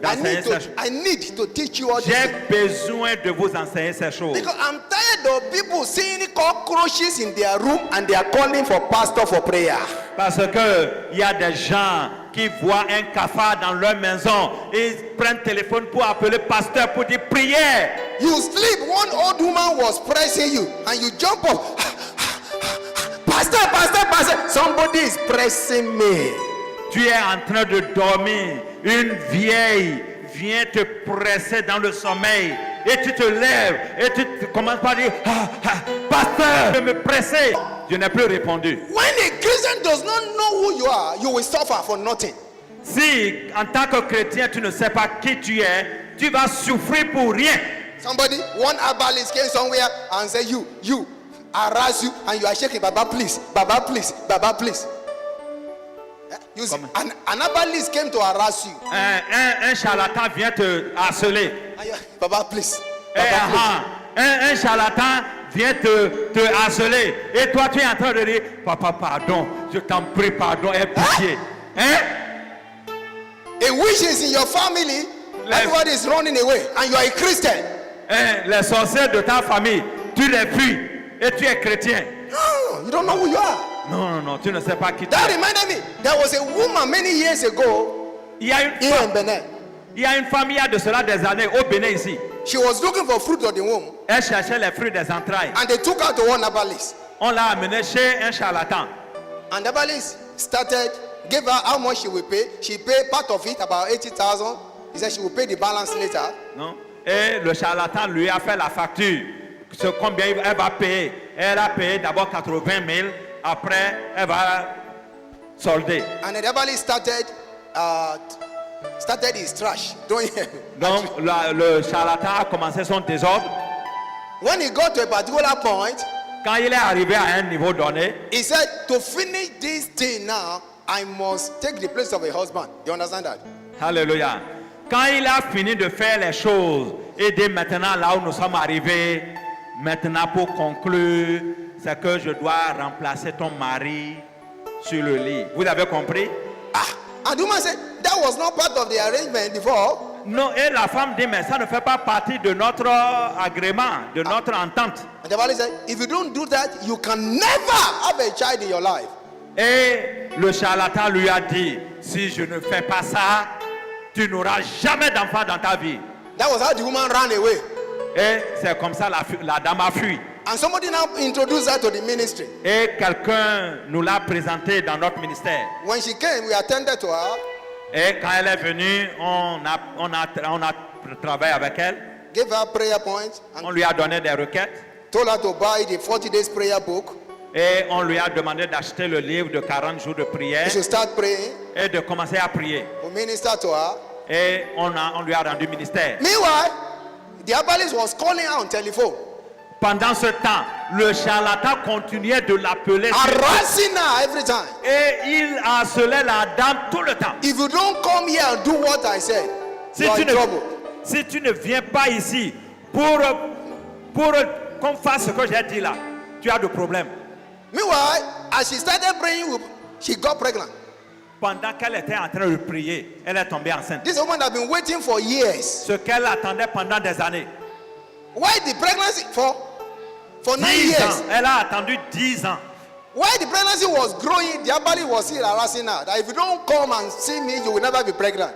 d'enseigner ces choses. I need to teach you all these J'ai things. besoin de vous enseigner ces choses. Because I'm tired of people seeing cockroaches in their room and they are calling for pastor for prayer. Parce que il y a des gens qui voient un cafard dans leur maison et ils prennent le téléphone pour appeler pasteur pour dire prière. You sleep, one old woman was pressing you and you jump up. Pastor, pastor, pastor, somebody is pressing me. Tu es en train de dormir, une vieille vient te presser dans le sommeil et tu te lèves et tu commences par dire pasteur, je me presser. Je n'ai plus répondu. When a Christian does not know who you are, you will suffer for nothing. Si en tant que chrétien tu ne sais pas qui tu es, tu vas souffrir pour rien. Somebody, one herbalist came somewhere and said, you, harass you and you are shaking, Baba please, Baba please, Baba please. You see, an herbalist came to harass you. Un charlatan vient te harceler. Baba please, Et, Baba please. un charlatan vient te harceler. Et toi, tu es en train de dire, papa, pardon, je t'en prie, pardon, aie pitié. Hein? A witch is in your family, everybody is running away, and you are a Christian. Les sorciers de ta famille, tu les fuis et tu es chrétien. No, you don't know who you are. Non, tu ne sais pas qui tu That es. reminded me, there was a woman many years ago Il y a une here in femme, Benin. il y a une famille, il y a de cela des années au Bénin ici. She was looking for fruit of the womb, Elle cherchait les fruits des entrailles. and they took her to one herbalist. On l'a amenée chez un charlatan. And the herbalist gave her how much she will pay. She paid part of it, about 80,000. He said she will pay the balance later. Non? Et le charlatan lui a fait la facture. C'est combien elle va payer. Elle a payé d'abord 80 000. Après, elle va solder. And the herbalist started his trash. Don't hear me. Donc, le charlatan a commencé son désordre. When he got to a particular point, Quand il est arrivé à un niveau donné, he said, to finish this thing now, I must take the place of a husband. You understand that? alléluia. Quand il a fini de faire les choses, et dès maintenant là où nous sommes arrivés, maintenant pour conclure, c'est que je dois remplacer ton mari sur le lit. Vous avez compris? And the woman said, that was not part of the arrangement before. Non, et la femme dit, mais ça ne fait pas partie de notre agrément, de notre entente. And the herbalist said, if you don't do that, you can never have a child in your life. Et le charlatan lui a dit, si je ne fais pas ça, tu n'auras jamais d'enfant dans ta vie. That was how the woman ran away. Et c'est comme ça la dame a fui. And somebody now introduced her to the ministry. Et quelqu'un nous l'a présentée dans notre ministère. When she came, we attended to her, Et quand elle est venue, on a travaillé avec elle. gave her prayer points, On and lui a donné des requêtes. told her to buy the 40 days prayer book. Et on lui a demandé d'acheter le livre de 40 jours de prière She should start praying. et de commencer à prier. We ministered to her. Et on lui a rendu ministère. Meanwhile, the herbalist was calling her on telephone, Pendant ce temps, le charlatan continuait de l'appeler harassing her every time. et il harcelait la dame tout le temps. If you don't come here and do what I said, Si you are tu, in ne, trouble. si tu ne viens pas ici pour qu'on fasse ce que j'ai dit là, tu as de problèmes. Meanwhile, as she started praying, she got pregnant. Pendant qu'elle était en train de prier, elle est tombée enceinte. This woman had been waiting for years. Ce qu'elle attendait pendant des années. Why the pregnancy? For 9 10 years. ans. Elle a attendu 10 ans. While the pregnancy was growing, the herbalist was still harassing her. That if you don't come and see me, you will never be pregnant.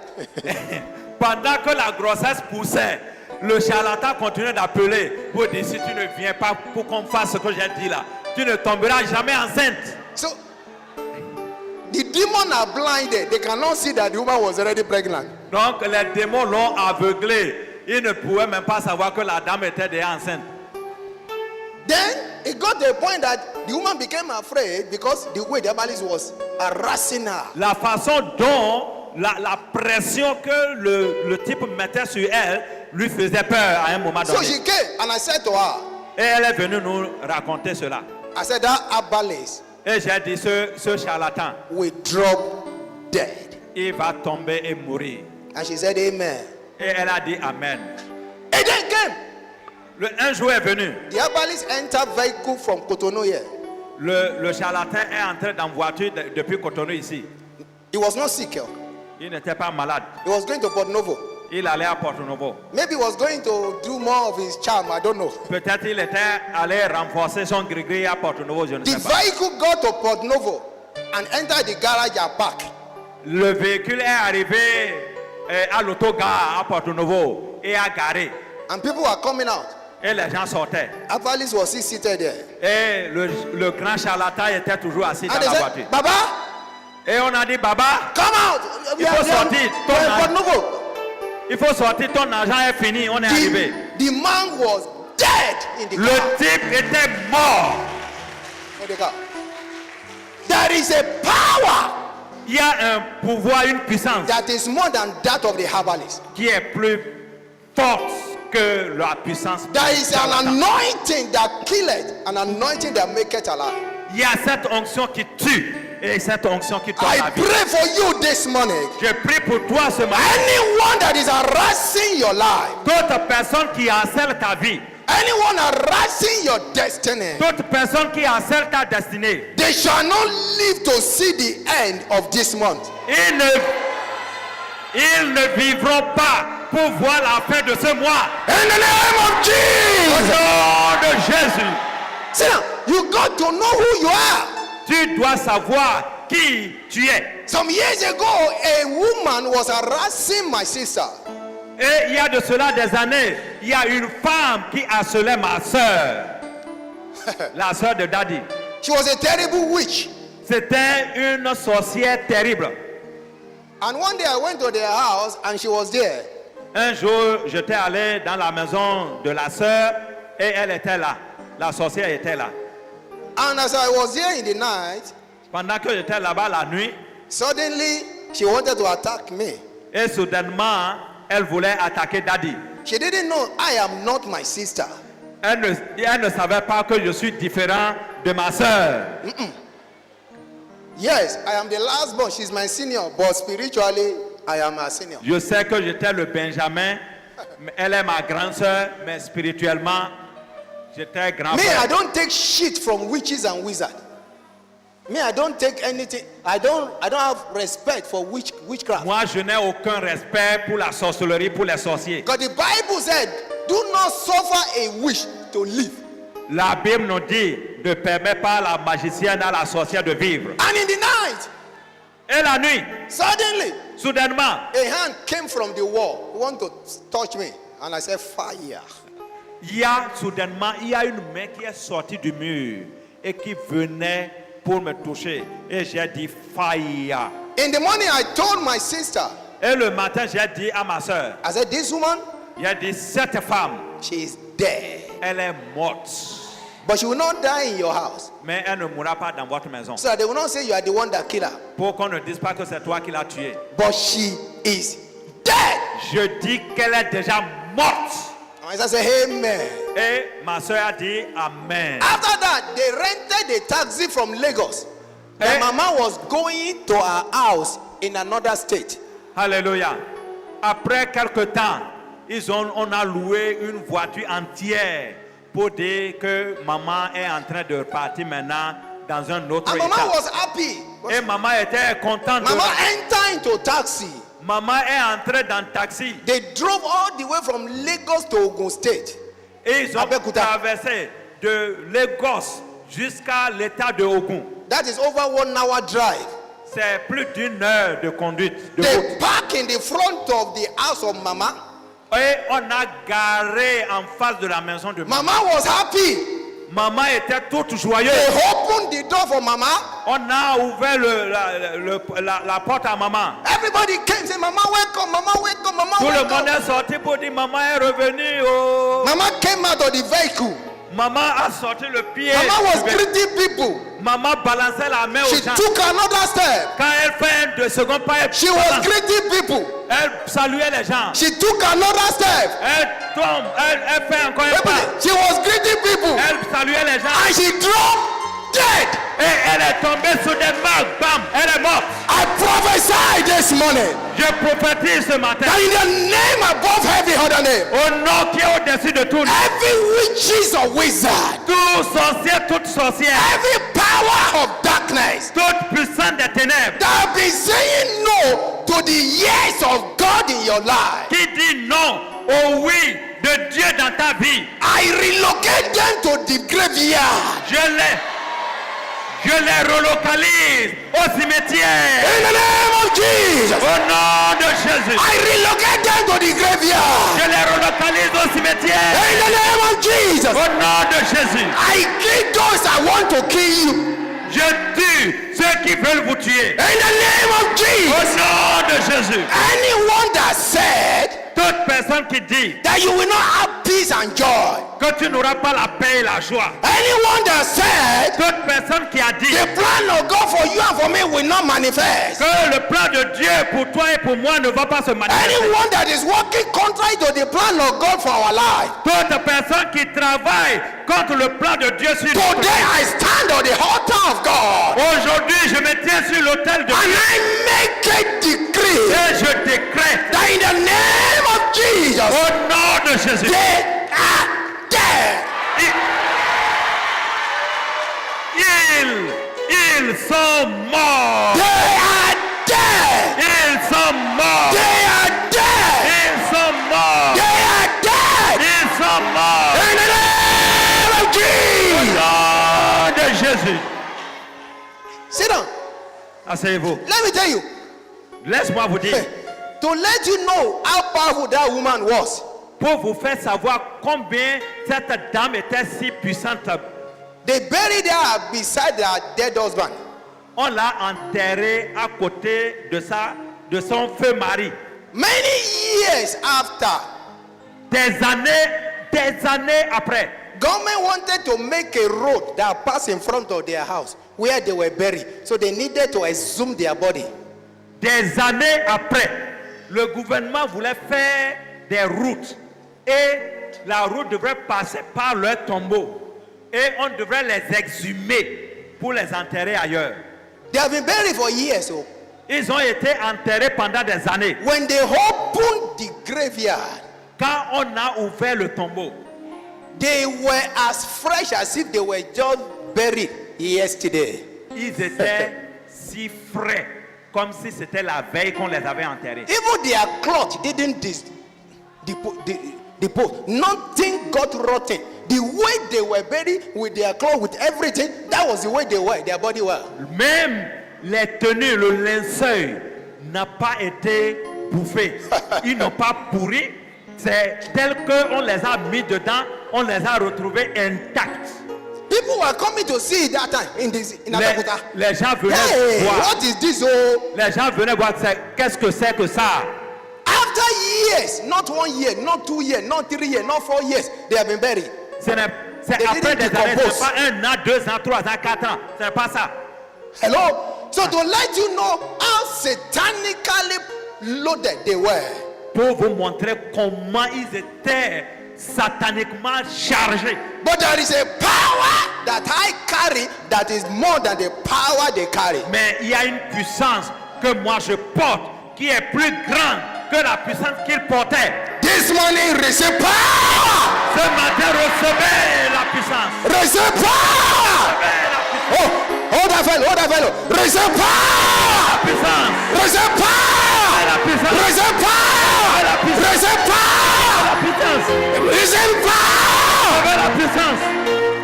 Pendant que la grossesse poussait, le charlatan continuait d'appeler pour dire si tu ne viens pas pour qu'on fasse ce que j'ai dit là, tu ne tomberas jamais enceinte. So, the demons are blinded. They cannot see that the woman was already pregnant. Donc les démons l'ont aveuglé. Ils ne pouvaient même pas savoir que la dame était déjà enceinte. Then it got to a point that the woman became afraid because the way the herbalist was harassing her. La façon dont la pression que le type mettait sur elle lui faisait peur à un moment So donné. she came and I said to her, Et elle est venue nous raconter cela. I said, that herbalist Et j'ai dit, ce charlatan, will drop dead. il va tomber et mourir. And she said, amen. Et elle a dit Amen. And then came. Un jour est venu. The herbalist entered vehicle from Cotonou here. Le charlatan est entré dans la voiture depuis Cotonou ici. He was not sick. Il n'était pas malade. He was going to Port Novo. Il allait à Porto Novo. Maybe he was going to do more of his charm. I don't know. Peut-être il était allé renforcer son gris-gris à Porto Novo, je ne The sais pas. vehicle got to Port Novo and entered the garage and parked. Le véhicule est arrivé à l'autogare à Porto Novo et a garé. And people were coming out. Et les gens sortaient. Herbalist was still seated there. Et le grand charlatan était toujours assis dans And they la said, voiture. Baba, Et on a dit, Baba, come out. Il faut sortir. We are in Port Novo. il faut sortir, ton argent est fini, on est arrivé. The man was dead in the car. Le type était mort. In the car. There is a power Il y a un pouvoir, une puissance that is more than that of the herbalist. qui est plus forte que la puissance. There is du an charlatan. anointing that killeth, an anointing that maketh alive. Il y a cette onction qui tue et cette onction qui donne I la vie. pray for you this morning. Je prie pour toi ce matin. Anyone that is harassing your life, Toute personne qui harcèle ta vie, anyone harassing your destiny, toute personne qui harcèle ta destinée, they shall not live to see the end of this month. ils ne vivront pas pour voir la fin de ce mois. In the name of Au Jesus. nom de Jésus, See now, you got to know who you are. tu dois savoir qui tu es. Some years ago, a woman was harassing my sister. Et il y a de cela des années, il y a une femme qui harcelait ma soeur, la soeur de Daddy. She was a terrible witch. C'était une sorcière terrible. And one day I went to their house and she was there. Un jour, j'étais allé dans la maison de la soeur et elle était là. La sorcière était là. And as I was there in the night, Pendant que j'étais là-bas la nuit, suddenly she wanted to attack me. et soudainement, elle voulait attaquer Daddy. She didn't know I am not my sister. Elle ne savait pas que je suis différent de ma soeur. Yes, I am the last born. She's my senior, but spiritually, I am her senior. Je sais que j'étais le Benjamin, mais elle est ma grande soeur, mais spirituellement, j'étais grand Me, I frère. don't take shit from witches and wizards. Me, I don't take anything. I don't have respect for witchcraft. Moi, je n'ai aucun respect pour la sorcellerie, pour les sorciers. Because the Bible said, do not suffer a witch to live. La Bible nous dit, ne permet pas à la magicienne, à la sorcière de vivre. And in the night, Et la nuit, suddenly, soudainement, a hand came from the wall. He wanted to touch me. And I said, fire. il y a une main qui est sortie du mur et qui venait pour me toucher. Et j'ai dit fire. In the morning, I told my sister, Et le matin, j'ai dit à ma soeur, I said, this woman, j'ai dit cette femme, she is dead. elle est morte. But she will not die in your house. Mais elle ne mourra pas dans votre maison. So that they will not say you are the one that killed her. Pour qu'on ne dise pas que c'est toi qui l'as tuée. But she is dead. Je dis qu'elle est déjà morte. And I say, amen. Et ma soeur a dit amen. After that, they rented a taxi from Lagos. The Eh? mama was going to her house in another state. Alléluia. Après quelque temps, on a loué une voiture entière pour dire que maman est en train de repartir maintenant dans un autre And mama état. was happy. Et maman était contente. Mama entered into taxi. Maman est entrée dans le taxi. They drove all the way from Lagos to Ogun State. Et ils ont Abeokuta. traversé de Lagos jusqu'à l'état de Ogun. That is over 1 hour drive. C'est plus d'une heure de conduite. De They route. park in the front of the house of mama. Et on a garé en face de la maison de maman. Mama was happy. Maman était toute joyeuse. They opened the door for mama. On a ouvert la porte à maman. Everybody came, say, Mama, welcome, Mama, welcome, Mama, Tout le monde welcome. est sorti pour dire maman est revenue. Oh. Mama came out of the vehicle. Maman a sorti le pied. Mama was greeting people. Maman balançait la main aux She gens. took another step. Quand elle fait un second pas, elle, She was greeting people. elle saluait les gens. She took another step. Elle tombe, elle fait encore un pas. She was greeting people. Elle saluait les gens. And she dropped dead. Et elle est tombée soudainement. Bam, elle est morte. I prophesy this morning Je prophétise ce matin. that in the name above every other name, Au nom qui est au-dessus de tout. every witches or wizard, Tout sorcier, toute sorcière. every power of darkness Toute puissance des ténèbres. that have been saying no to the yes of God in your life, Qui dit non au oui de Dieu dans ta vie. I relocate them to the graveyard. Je les relocalise au cimetière. In the name of Jesus, Au nom de Jésus. I relocate them to the graveyard. Je les relocalise au cimetière. In the name of Jesus, Au nom de Jésus. I kill those that want to kill you. Je tue ceux qui veulent vous tuer. In the name of Au Jesus, nom de Jésus. anyone that said Toute personne qui dit that you will not have peace and joy, que tu n'auras pas la paix et la joie. anyone that said Toute personne qui a dit the plan of God for you and for me will not manifest, que le plan de Dieu pour toi et pour moi ne va pas se manifester. anyone that is working contrary to the plan of God for our life, Toute personne qui travaille contre le plan de Dieu sur notre today vie. I stand on the altar of God Aujourd'hui, je me tiens sur l'autel de and Dieu I make a decree et je décrète that in the name of Jesus, au nom de Jésus. they are dead. Ils sont morts. They are dead. Ils sont morts. They are dead. Ils sont morts. They are dead. Ils sont morts. In the name of Au Jesus. nom de Jésus. Sit down. Asseyez-vous. Let me tell you. Laisse-moi vous dire, To let you know how powerful that woman was. pour vous faire savoir combien cette dame était si puissante. They buried her beside their dead husband. On l'a enterrée à côté de son feu mari. Many years after, Des années après. government wanted to make a road that passed in front of their house where they were buried. So they needed to exhume their body. Des années après, le gouvernement voulait faire des routes et la route devrait passer par leur tombeau et on devrait les exhumer pour les enterrer ailleurs. They have been buried for years. So Ils ont été enterrés pendant des années. when they opened the graveyard, Quand on a ouvert le tombeau, they were as fresh as if they were just buried yesterday. ils étaient si frais, comme si c'était la veille qu'on les avait enterrés. Even their cloth didn't depose. Nothing got rotten. The way they were buried with their clothes, with everything, that was the way they were, their body were. Même les tenues, le linceul n'a pas été bouffé. Ils n'ont pas pourri. C'est tel qu'on les a mis dedans on les a retrouvés intacts. People were coming to see it that time in Abeokuta. Les gens venaient Hey, voir. what is this? Oh, Les gens venaient voir. Qu'est-ce que c'est que ça? after years, not 1 year, not 2 years, not 3 years, not 4 years, they have been buried. C'est They après didn't des années, decompose. c'est pas 1 an, 2 ans, 3 ans, 4 ans. Ce n'est pas ça. Hello? So to let you know how satanically loaded they were. Pour vous montrer comment ils étaient sataniquement chargés. But there is a power that I carry that is more than the power they carry. Mais il y a une puissance que moi je porte qui est plus grande que la puissance qu'ils portaient. This morning, receive power! Ce matin, recevez la puissance. Receive power! Recevez la puissance. Oh, hold that fellow. Receive power! Puissance. Receive power! La puissance. Receive power! La puissance. Receive power! La puissance. Receive power! Recevez la puissance.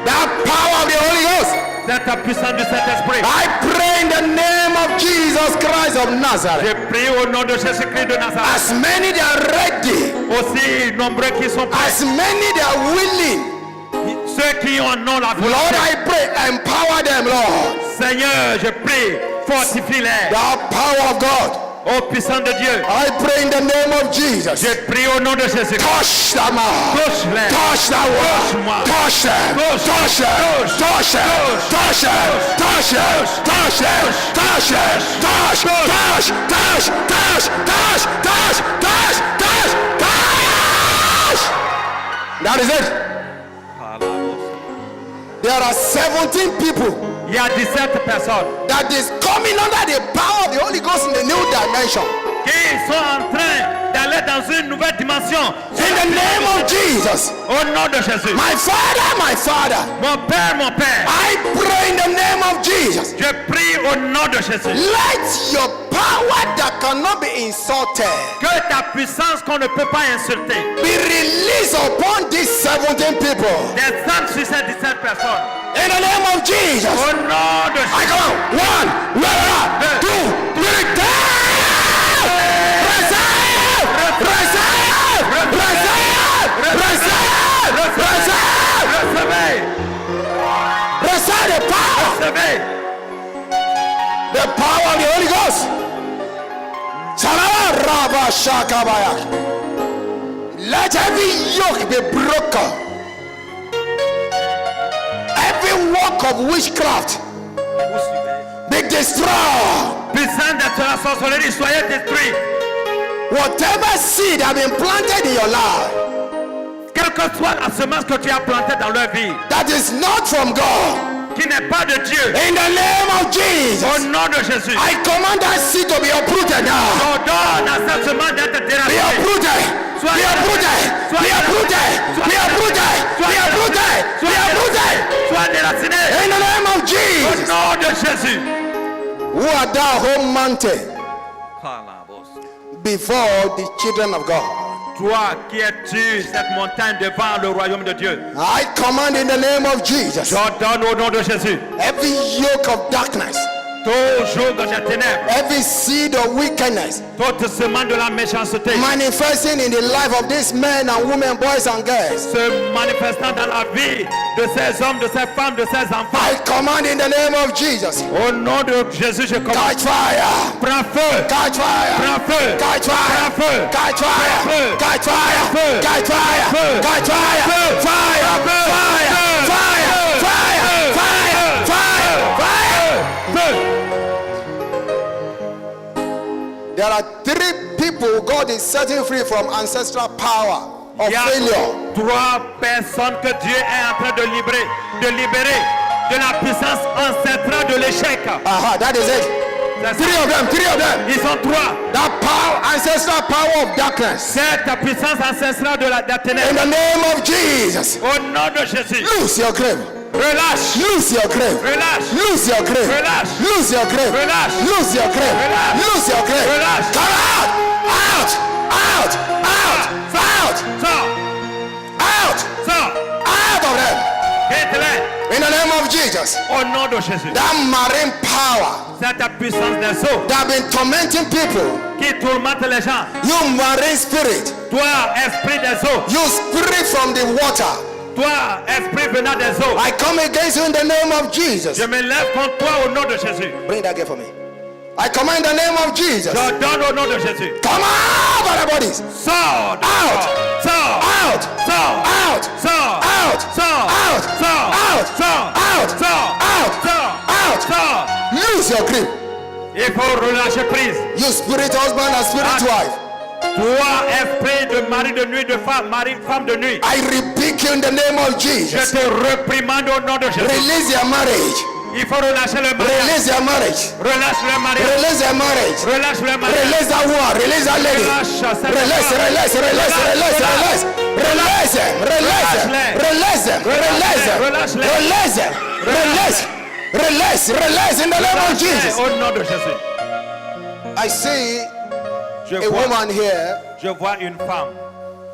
The power of the Holy Ghost. C'est la puissance du Saint-Esprit. I pray in the name of Jesus Christ of Nazareth. Je prie au nom de Jésus-Christ de Nazareth. As many that are ready, Aussi nombreux qui sont prêts. as many that are willing, Ceux qui en ont la Lord, volonté. I pray, empower them, Lord. Seigneur, je prie, fortifie-les. The power of God. Ô puissant de Dieu, I pray in the name of Jesus. je prie au nom de Jésus. Touch them all. Touche-les. Touch that Touche-moi. one. Touch them. Touche. Touch them. Touche. Touch them. Touch them. Touch them. Touch them. Touch them. Touch. Touch. Touch. Touch. Touch. Touch. Touch. Touch. Touch. That is it. There are 17 people Il y a 17 personnes that is coming under the power of the Holy Ghost in the new dimension. qui sont en train d'aller dans une nouvelle dimension. In the name of Jesus. Au nom de Jésus. My Father, Mon Père, I pray in the name of Jesus. je prie au nom de Jésus. Let your power that cannot be insulted Que ta puissance qu'on ne peut pas insulter be released upon these 17 people. descende sur ces 17 personnes. In the name of Jesus. Au nom de I Jésus. come on. 1, 2, 3, go! Receive! Receive! Receive! Receive! Recevez. Receive the power! Recevez. The power of the Holy Ghost. Salama Rabba Shakabaya. Let every yoke be broken. Every work of witchcraft be destroyed. Puissant d'être la sorcellerie, soyez détruits. Whatever seed have been planted in your life Quelle que soit la semence que tu as plantée dans leur vie, that is not from God, qui n'est pas de Dieu, in the name of au Jesus, nom de Jésus, I command that seed to be uprooted now. j'ordonne à cette semence d'être Be déracée. uprooted. Be uprooted. Be uprooted. Be uprooted. Be uprooted. Be uprooted. Sois déraciné. In the name of Au Jesus. nom de Jésus. Who are thou, home mountain, before the children of God? Toi qui es-tu cette montagne devant le royaume de Dieu? I command in the name of Jesus, J'ordonne au nom de Jésus. every yoke of darkness, Tout jour de la ténèbre, every seed of wickedness toute semence de la méchanceté, manifesting in the life of these men and women, boys and girls, se manifestant dans la vie de ces hommes, de ces femmes, de ces enfants. I command in the name of Jesus, Au nom de Jésus, je commande. catch fire, Prends feu. catch fire, Prends feu. catch fire, Prends feu. catch fire, Feu. catch fire, Feu. catch fire, Feu. catch fire, Feu. fire, Feu. fire, Feu. fire, Feu. fire, Feu. fire, fire, fire. Feu. There are 3 people God is setting free from ancestral power of Il y a failure. 3 personnes que Dieu est en train de libérer de la puissance ancestrale de l'échec. Aha, that is it. C'est 3 ça. of them, 3 of them. Ils sont 3. That power, ancestral power of darkness. C'est ta puissance ancestrale de la In ténèbre. the name of Jesus, Au nom de Jésus. loose your grip. Relâche. Lose your grip. Relâche. Lose your grip. Relâche. Lose your grip. Relâche. Lose your grip. Relâche. Lose your grip. Relâche. Come out. Out. Out. Out. Out. Sors. Out. Sors. Out of them. Quitte-les. In the name of Jesus. Au nom de Jésus. That marine power C'est ta puissance des eaux that have been tormenting people. qui tourmente les gens. You marine spirit. Toi, esprit des eaux, You spirit from the water. Toi, esprit venant des eaux, I come against you in the name of Jesus. je me lève contre toi au nom de Jésus. Bring that girl for me. I command in the name of Jesus. J'ordonne au nom de Jésus. Come out by the bodies. Sors. Out. Sors. Out. Sors. Out. Sors. Out. Sors. Out. Sors. Out. Sors. Out. Sors. Out. Sors. Out. Sors. Lose your grip. Il faut relâcher prise. You spirit husband and spirit Out. wife. Toi, esprit de mari de nuit, de femme, mari, femme de nuit. I rebuke you in the name of Je Jesus. te réprimande au nom de Jésus. Release your marriage. Il faut relâcher le mariage. Release your marriage. Relâche le mariage. Release your marriage. Relâche le mariage. Release that one. Release that lady. Relâche cette Release, femme. release, release, release, release. Release them. Release them. Release them. Release them. Relâche-les. Release them. Release. Release. Release in the name of Jesus. Au nom de Jésus. I see Je a vois, woman here. je vois une femme.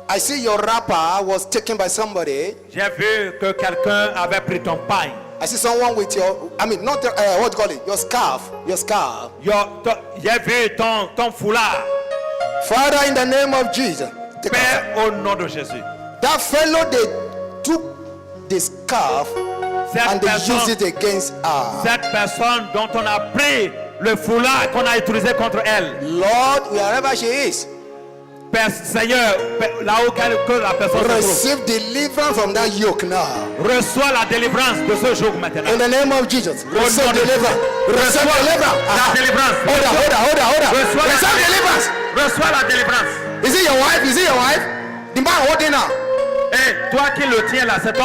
I see your wrapper was taken by somebody. J'ai vu que quelqu'un avait pris ton pain. I see someone with your, I mean, not what do you call it? Your scarf. Your scarf. J'ai vu ton foulard. Father, in the name of Jesus. Take Père, out. au nom de Jésus. That fellow, they took the scarf and they used it against her. Cette personne dont on a pris le foulard qu'on a utilisé contre elle. Lord, wherever she is, Père Seigneur, là où que la personne se trouve, receive deliverance from that yoke now. reçois la délivrance de ce jour maintenant. In the name of Jesus, receive nom de deliverance. Receive Reçois deliverance. la délivrance. Hold on, hold on, hold on, hold on. Reçois la Receive deliverance. Reçois la délivrance. Is it your wife? Is it your wife? The man holding her. Et toi qui le tiens là, c'est ta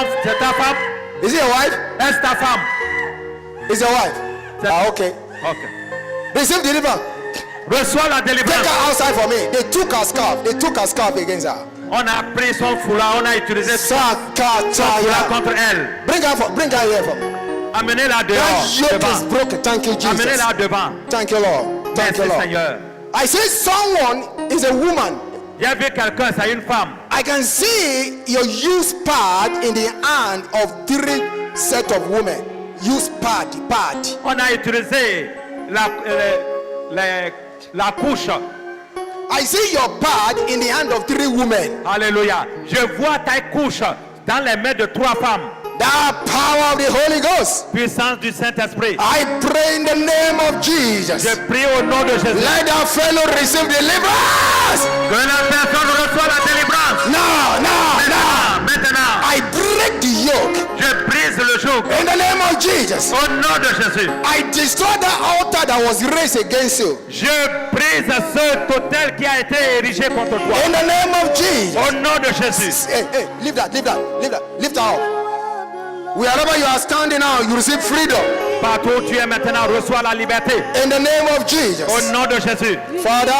femme? Is it your wife? Est-ce ta femme? Is your wife? C'est- Ah, okay. Ok. Receive deliverance. Reçois la Take délivrance. her outside for me. They took her scarf. They took her scarf against her. On a pris son foulard, on a utilisé son foulard Sakataya. contre elle. Bring her here for me. Amenez-la That dehors. yoke is Devant. broken. Thank you, Jesus. Amenez-la devant. Thank you, Lord. Thank you, Merci Lord. Seigneur. I see someone is a woman. J'ai vu quelqu'un, c'est une femme. I can see your used pad in the hand of 3 set of women. Used pad. On a utilisé la couche. I see your pad in the hand of 3 women. Alléluia. Je vois ta couche dans les mains de 3 femmes. That power of the Holy Ghost. Puissance du Saint-Esprit. I pray in the name of Jesus. Je prie au nom de Jésus. Let that fellow receive deliverance. Que la personne reçoive la délivrance. Now. Maintenant. I break the yoke Je brise le joug. in the name of Jesus. Au nom de Jésus. I destroy that altar that was raised against you. Je brise ce totel qui a été érigé contre toi. In the name of Jesus. Au nom de Jésus. Hey, leave that. Lift her up. Wherever you are standing now, you receive freedom. Partout où tu es maintenant, reçois la liberté. In the name of Jesus. Au nom de Jésus. Father,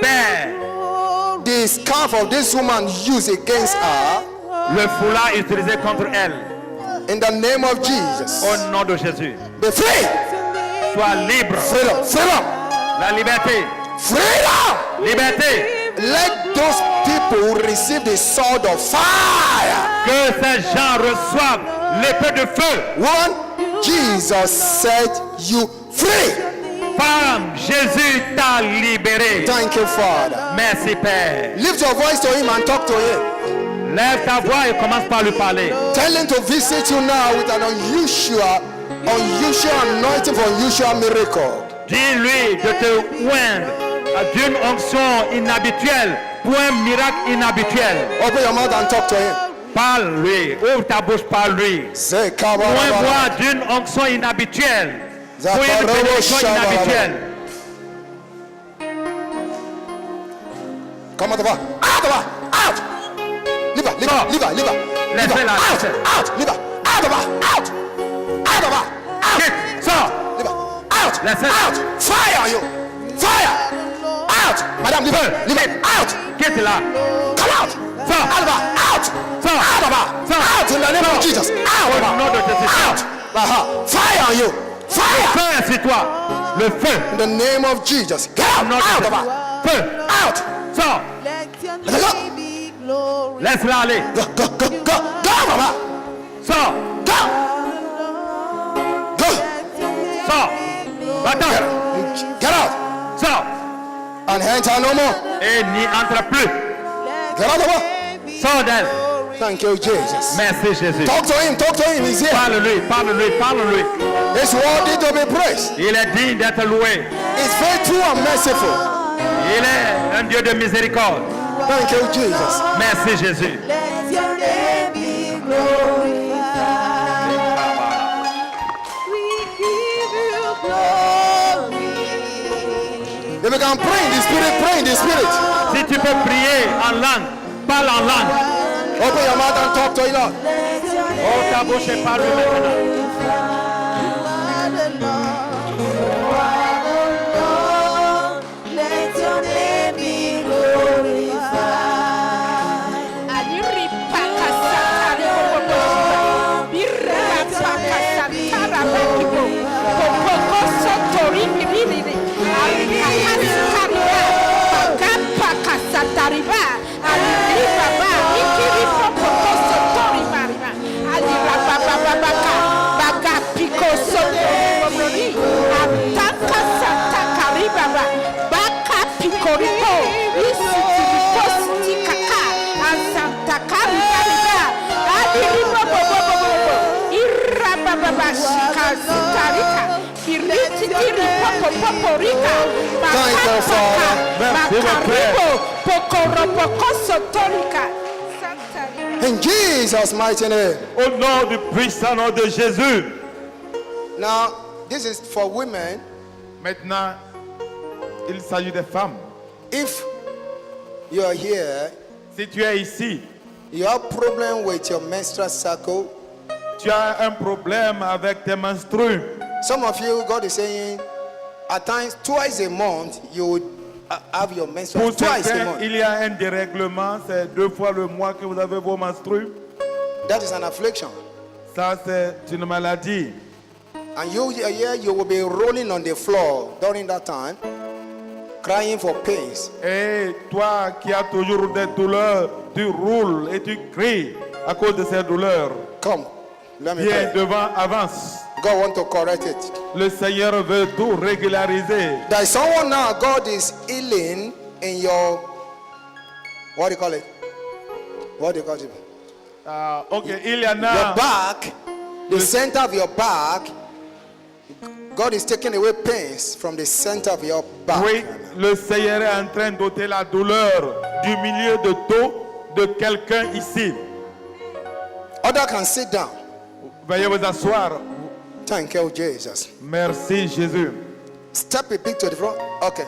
Père, the scarf of this woman used against her, le foulard utilisé contre elle. in the name of Jesus. Au nom de Jésus. Be free. Sois libre. Freedom. La liberté. Freedom. Liberté. Let those people receive the sword of fire. Que ces gens reçoivent l'épée de feu. One, Jesus set you free. Femme, Jésus t'a libéré. Thank you, Father. Merci Père. Lift your voice to him and talk to him. Lève ta voix et commence par lui parler. Tell him to visit you now with an unusual anointing for unusual miracle. Dis-lui de te oindre d'une onction inhabituelle pour un miracle inhabituel. Open your mouth and talk to him. Parle-lui. Ouvre ta bouche, parle-lui. Say, come on. Oins-moi d'une onction inhabituelle pour une bénédiction inhabituelle. Come out of her. Out. Leave her. Laissez-la. Out. Leave her. Out of her. Quitte. Sors. Leave her. Out. Laissez-la. Out. Fire on you. Fire. Out. Madame, leave her. Leave her. Out. Quitte-la. Come out. Sors. Out of her. Out. Sors. Out of her. Sors. Out in the name of Jesus. Out of Au nom de her. Jésus. Out. Fire on you. Fire. Feu sur toi. Le feu. In the name of Jesus. Get Au out. nom de Out of Jésus. her. Feu. Out. Sors. Let her go. Laisse-la aller. Go out of her. Sors. Go. Sors. Va-t'en. Get out. Sors. And enter no more. Et n'y entre plus. Get out of her. Sors d'elle. Thank you, Jesus. Merci Jésus. Talk to him, he's here. Parle-lui, parle-lui, parle-lui. It's worthy to be praised. Il est digne d'être loué. It's faithful and merciful. Il est un Dieu de miséricorde. Thank you, Jesus. Merci Jésus. Let your name be glorified. We give you glory. If you can pray in the spirit, pray in the spirit. Si tu peux prier en langue, parle en langue. Open your mouth and talk to the Lord. Let your name Oh, ta bouche et parle maintenant. let your name be glorified. In Jesus' mighty name. Au nom du puissant nom de Jésus. Now, this is for women. Maintenant, il s'agit des femmes. If you are here, Si tu es ici, you have problem with your menstrual cycle. tu as un problème avec tes menstrues. Some of you, God is saying, at times, twice a month, you would have your menstrual. Pour Twice a certains, month. il y a un dérèglement, c'est 2 fois le mois que vous avez vos menstrues. That is an affliction. Ça, c'est une maladie. And you here, you will be rolling on the floor during that time, crying for pains. Et toi qui as toujours des douleurs, tu roules et tu cries à cause de ces douleurs. Come, let me Viens pray. devant, avance. God want to correct it. Le Seigneur veut tout régulariser. There is someone now, God is healing in your, what do you call it? What do you call it? Ok, il y en Your a. back, the center of your back. God is taking away pains from the center of your back. Oui, le Seigneur est en train d'ôter la douleur du milieu de dos de quelqu'un ici. Others can sit down. Veuillez vous asseoir. Thank you, Jesus. Merci Jésus. Step a bit to the front. Okay.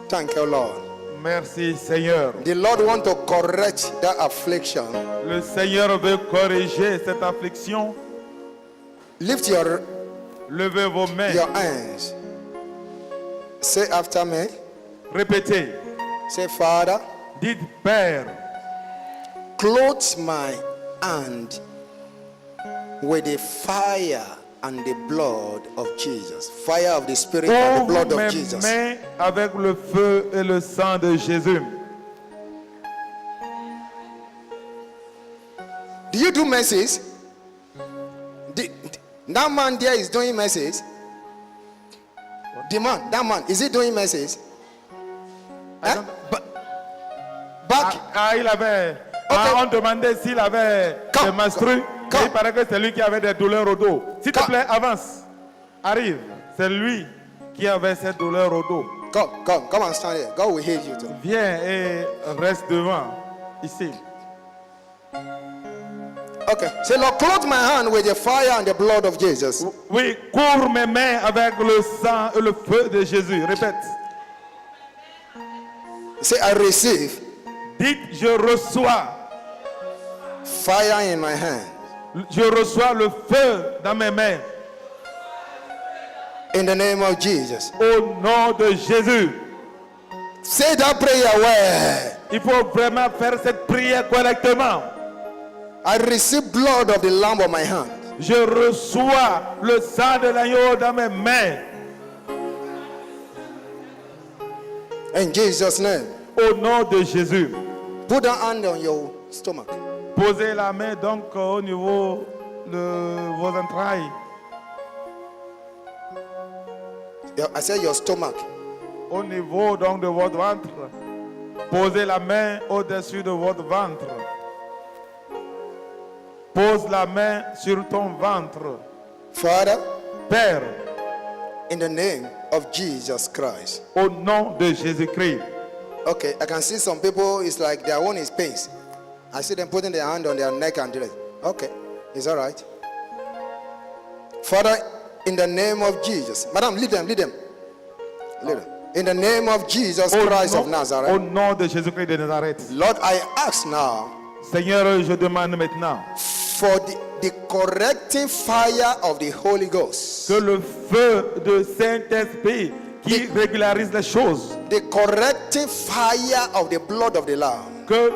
Thank you, Lord. Merci Seigneur. The Lord want to correct that affliction. Le Seigneur veut corriger cette affliction. Lift your Levez vos mains. hands. Say after me. Répétez. Say, Father, Dites Père, clothe my hand with the fire and the blood of Jesus. Fire of the Spirit and the ouvre blood of mes Jesus. mains avec le feu et le sang de Jésus. Do you do messes? That man there is doing messes. That man, is he doing messes? Huh? Back. Il avait. Ok. On demandait s'il avait Come, des menstrues. come. Et il paraît que c'est lui qui avait des douleurs au dos. S'il te Come. plaît, avance. Arrive. C'est lui qui avait cette douleur au dos. Come and stand here. God will heal you too. Viens et reste devant. Ici. Okay. Say, Lord, clothe my hand with the fire and the blood of Jesus. Oui, couvre mes mains avec le sang et le feu de Jésus. Répète. Say, I receive Dites, je reçois. fire in my hand. Je reçois le feu dans mes mains. In the name of Jesus. Au nom de Jésus. Say that prayer well. Il faut vraiment faire cette prière correctement. I receive blood of the lamb of my hand. Je reçois le sang de l'agneau dans mes mains. In Jesus' name. Au nom de Jésus. Put that hand on your stomach. Posez la main donc au niveau de vos entrailles. I said your stomach. Au niveau donc de votre ventre. Posez la main au-dessus de votre ventre. Pose la main sur ton ventre. Father, Père, in the name of Jesus Christ. au nom de Jésus-Christ. Okay, I can see some people, it's like their own is pains. I see them putting their hand on their neck and do it. Okay, it's all right. Father, in the name of Jesus. Madam, lead them. Lead them. In the name of Jesus Christ of Au Nazareth. nom de Jésus-Christ de Nazareth. Lord, I ask now Seigneur, je demande maintenant for the correcting fire of the Holy Ghost. que le feu de Saint-Esprit qui régularise les choses, The correcting fire of the blood of the Lamb. que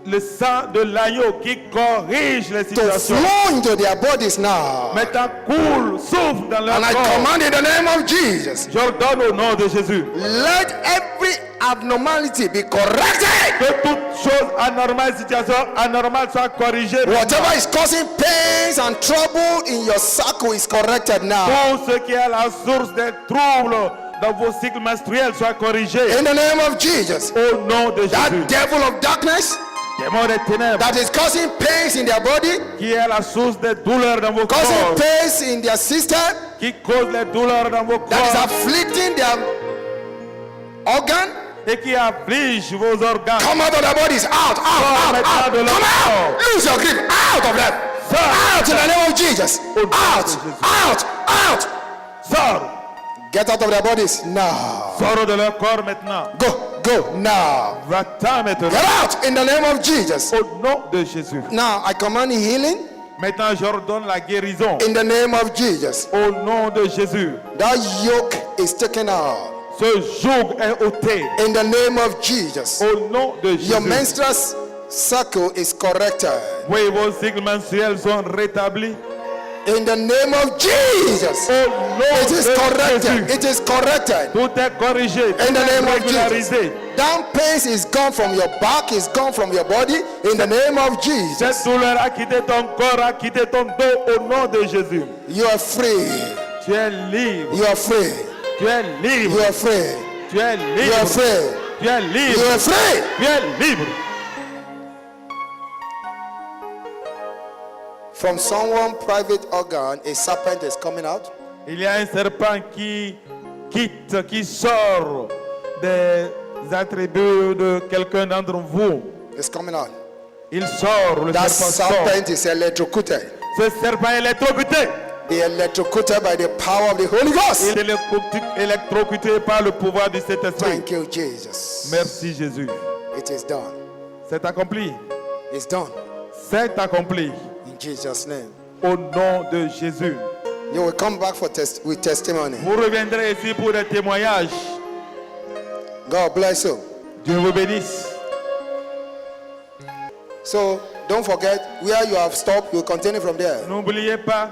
le sang de l'agneau qui corrige les To situations, flow into their bodies now. maintenant coule, souffle dans leur And I corps. command in the name of Jesus. J'ordonne au nom de Jésus Let every abnormality be corrected. que toute chose anormale, situation anormale soit corrigée. Whatever is causing pains and trouble in your circle is corrected now. Tout ce qui est la source des troubles dans vos cycles menstruels soit corrigé. In the name of Jesus. Au nom de That Jésus. devil of darkness Démon des ténèbres that is causing pains in their body, qui est la source des douleurs dans vos causing corps, pains in their system, qui cause les douleurs dans vos that is corps afflicting their organ, et qui afflige vos organes. come out of their bodies. Out. Come out. Lose your grip. Out of them. Out in the name of Jesus. Out. Sors. Get out of their bodies now. Sors de leur corps maintenant. Go now. Va-t'en maintenant. Get out in the name of Jesus. Au nom de Jésus. Now I command healing Maintenant, j'ordonne la guérison. in the name of Jesus. Au nom de Jésus. That yoke is taken out Ce joug est ôté. in the name of Jesus. Au nom de Your Jésus. menstrual cycle is corrected Oui, vos cycles menstruels sont rétablis. in the name of Jesus. Au nom It is de corrected. Jésus. It is corrected Tout est corrigé. in the Tout est name of Jesus. régularisé. That pain is gone from your back, is gone from your body in the name of Jesus. Cette douleur a quitté ton corps, a quitté ton dos au nom de Jésus. You are free. Tu es libre. You are free. Tu es You libre. are free. Tu es You are libre. free. Tu es You libre. are free. Tu es libre. From someone private organ, a serpent is coming out. Il y a un serpent qui quitte, qui sort des attributs de quelqu'un d'entre vous. It's coming out. Il sort, le That serpent sort. serpent is electrocuted. Ce serpent est électrocuté. Be electrocuted by the power of the Holy Ghost. Il est électrocuté par le pouvoir du Saint-Esprit. Thank you, Jesus. Merci Jésus. It is done. C'est accompli. It's done. C'est accompli. In Jesus' name. Au nom de Jésus. You will come back for with testimony. Vous reviendrez ici pour des témoignages. God bless you. Dieu vous bénisse. So don't forget where you have stopped. We'll continue from there. N'oubliez pas,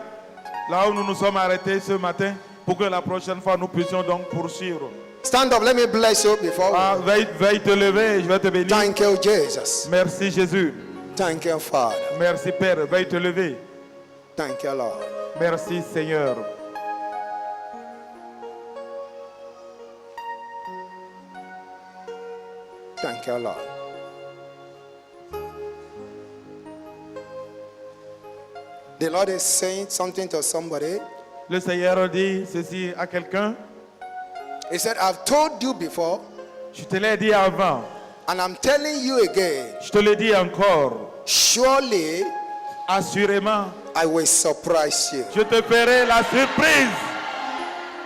là où nous nous sommes arrêtés ce matin, pour que la prochaine fois nous puissions donc poursuivre. Stand up. Let me bless you before. Ah, veille te lever, je vais te bénir. Thank you, Jesus. Merci Jésus. Thank you, Father. Merci Père, veille te lever. Thank you, Lord. Merci Seigneur. Thank you, Lord. The Lord is saying something to somebody. Le Seigneur dit ceci à quelqu'un. He said, I've told you before, Je te l'ai dit avant. and I'm telling you again, Je te le dis encore. surely Assurément, I will surprise you. je te ferai la surprise.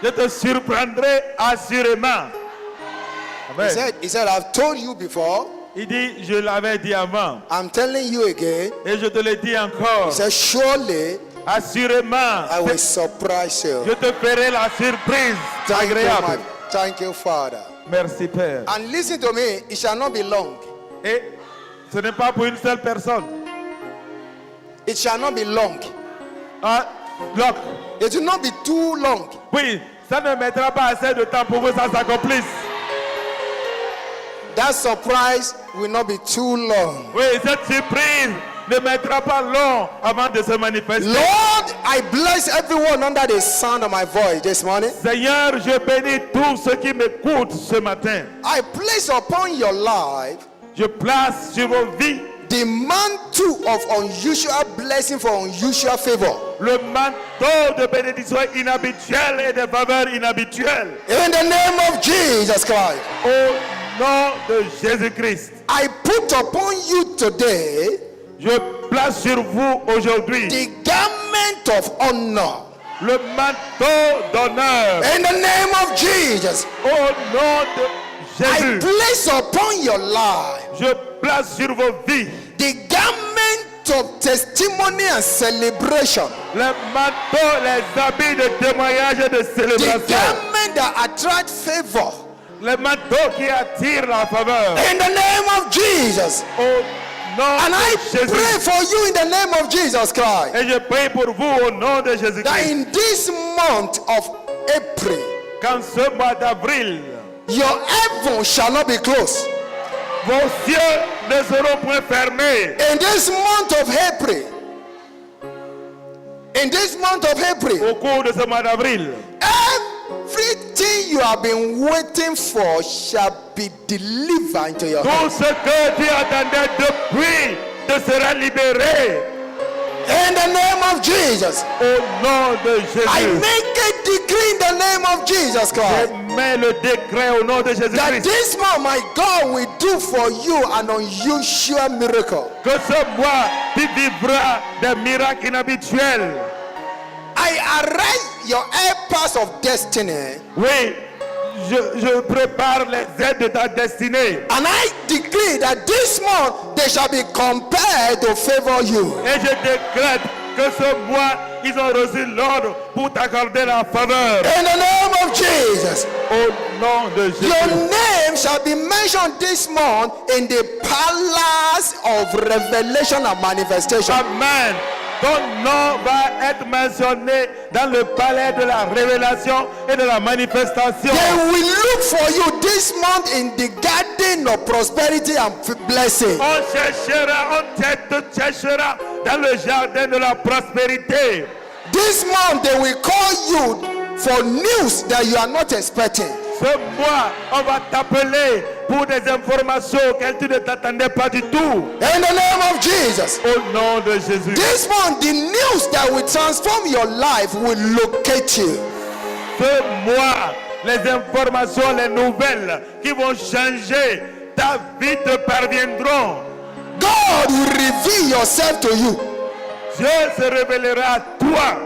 Je te surprendrai assurément. Amen. He said, I've told you before, Il dit, je l'avais dit avant. I'm telling you again. Et je te le dis encore. He said, surely Assurément, I will surprise you. je te ferai la surprise agréable. Thank you, Father. Merci Père. And listen to me, it shall not be long. Et ce n'est pas pour une seule personne. It shall not be long. Ah, bloc. It will not be too long. Oui, ça ne mettra pas assez de temps pour que ça s'accomplisse. That surprise will not be too long. Oui, cette surprise ne mettra pas long avant de se manifester. Lord, I bless everyone under the sound of my voice this morning. Seigneur, je bénis tous ceux qui m'écoutent ce matin. I place upon your life Je place sur vos vies the mantle of unusual blessing for unusual favor. Le manteau de bénédiction inhabituelle et de faveur inhabituelle. In the name of Jesus Christ. Au nom de Jésus-Christ. I put upon you today Je place sur vous aujourd'hui the garment of honor. le manteau d'honneur. In the name of Jesus. Au nom de I Jésus. place upon your life Je place sur vos vies the garment of testimony and celebration. le manteau, les habits de témoignage et de The célébration. garment that attract favor. Le manteau qui attire la faveur. In the name of Jesus. Au nom And I de Jésus. pray for you in the name of Jesus Christ. Et je prie pour vous au nom de That Jésus-Christ. in this month of April, Qu'en ce mois d'avril, your heaven shall not be closed. vos cieux ne seront point fermés. In this month of April, in this month of April, Au cours de ce mois d'avril, everything you have been waiting for shall be delivered into your tout hands. ce que tu attendais depuis te sera libéré. In the name of Jesus, Au nom de I Jésus. make a decree in the name of Jesus Christ. Je mets le décret au nom de That Jésus-Christ. this month, my God will do for you an unusual miracle. Que ce mois, tu vivras des miracles inhabituels. I arrest your helpers of destiny, Oui, je prépare les aides de ta destinée. and I decree that this month they shall be compelled to favor you. Et je décrète que ce mois, ils ont reçu l'ordre pour t'accorder la faveur. In the name of Jesus, Au nom de your Jésus. name shall be mentioned this month in the palace of revelation and manifestation. Amen. Ton nom va être mentionné dans le palais de la révélation et de la manifestation. They will look for you this month in the garden of prosperity and blessing. On te cherchera dans le jardin de la prospérité. This month they will call you for news that you are not expecting. Ce mois, on va t'appeler pour des informations auxquelles tu ne t'attendais pas du tout. In the name of Jesus. Au nom de Jésus. This month, the news that will transform your life will locate you. Ce mois, les informations, les nouvelles qui vont changer ta vie te parviendront. God will reveal yourself to you. Dieu se révélera à toi.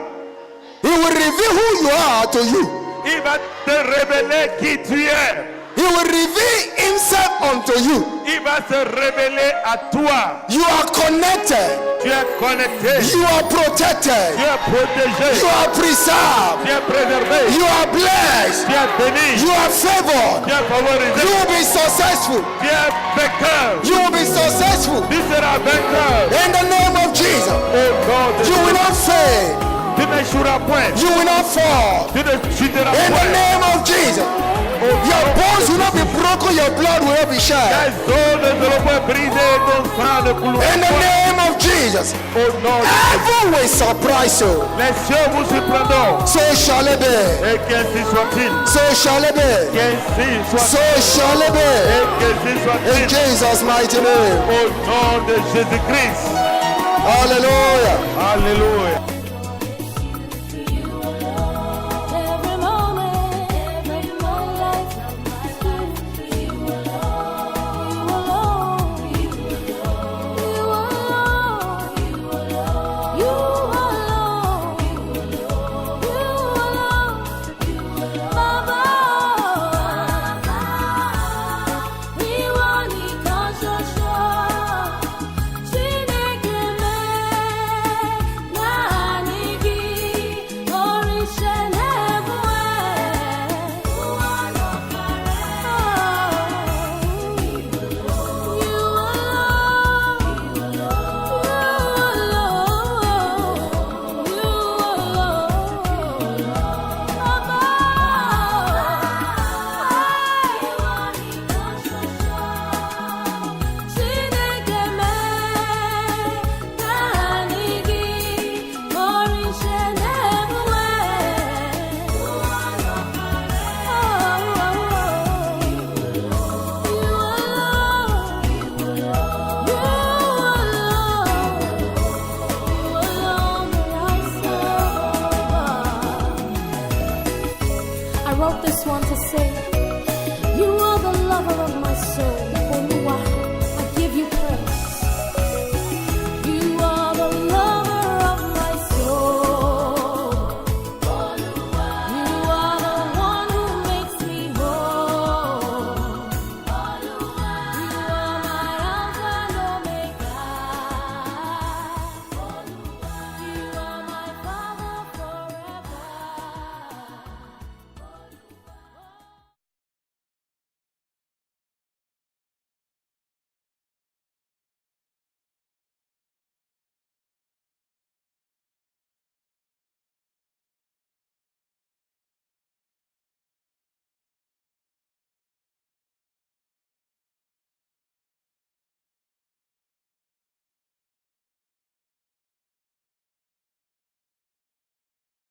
He will reveal who you are to you. Il va te révéler qui tu es. He will reveal himself unto you. Il va se révéler à toi. You are connected. Tu es connecté. You are protected. Tu es protégé. You are preserved. Tu es préservé. You are blessed. Tu es béni. You are favored. Tu es favorisé. You will be successful. Tu es vainqueur. You will be successful. Tu seras vainqueur. In the name of Jesus. Au nom de You will Jésus. not fail. Tu n'échoueras point. You will not fall. Tu ne chuteras In the point. name of Jesus. Your bones will not be broken. Your blood will not be shed. Les os ne seront point brisés. Ton sang ne coulera In the point. name of Jesus. Au nom de Jésus. Heaven will surprise you. Les cieux vous surprendront. So shall it be. Et qu'ainsi soit-il. So shall it be. Qu'ainsi So soit-il. shall it be. Et qu'ainsi In soit-il. Jesus' mighty name. Au nom de Jésus-Christ. Hallelujah. Alléluia. Every moment of my life, you alone, you alone, you alone, you alone, Baba, ìwọ nìkan ṣoṣo, Chineke mee. to say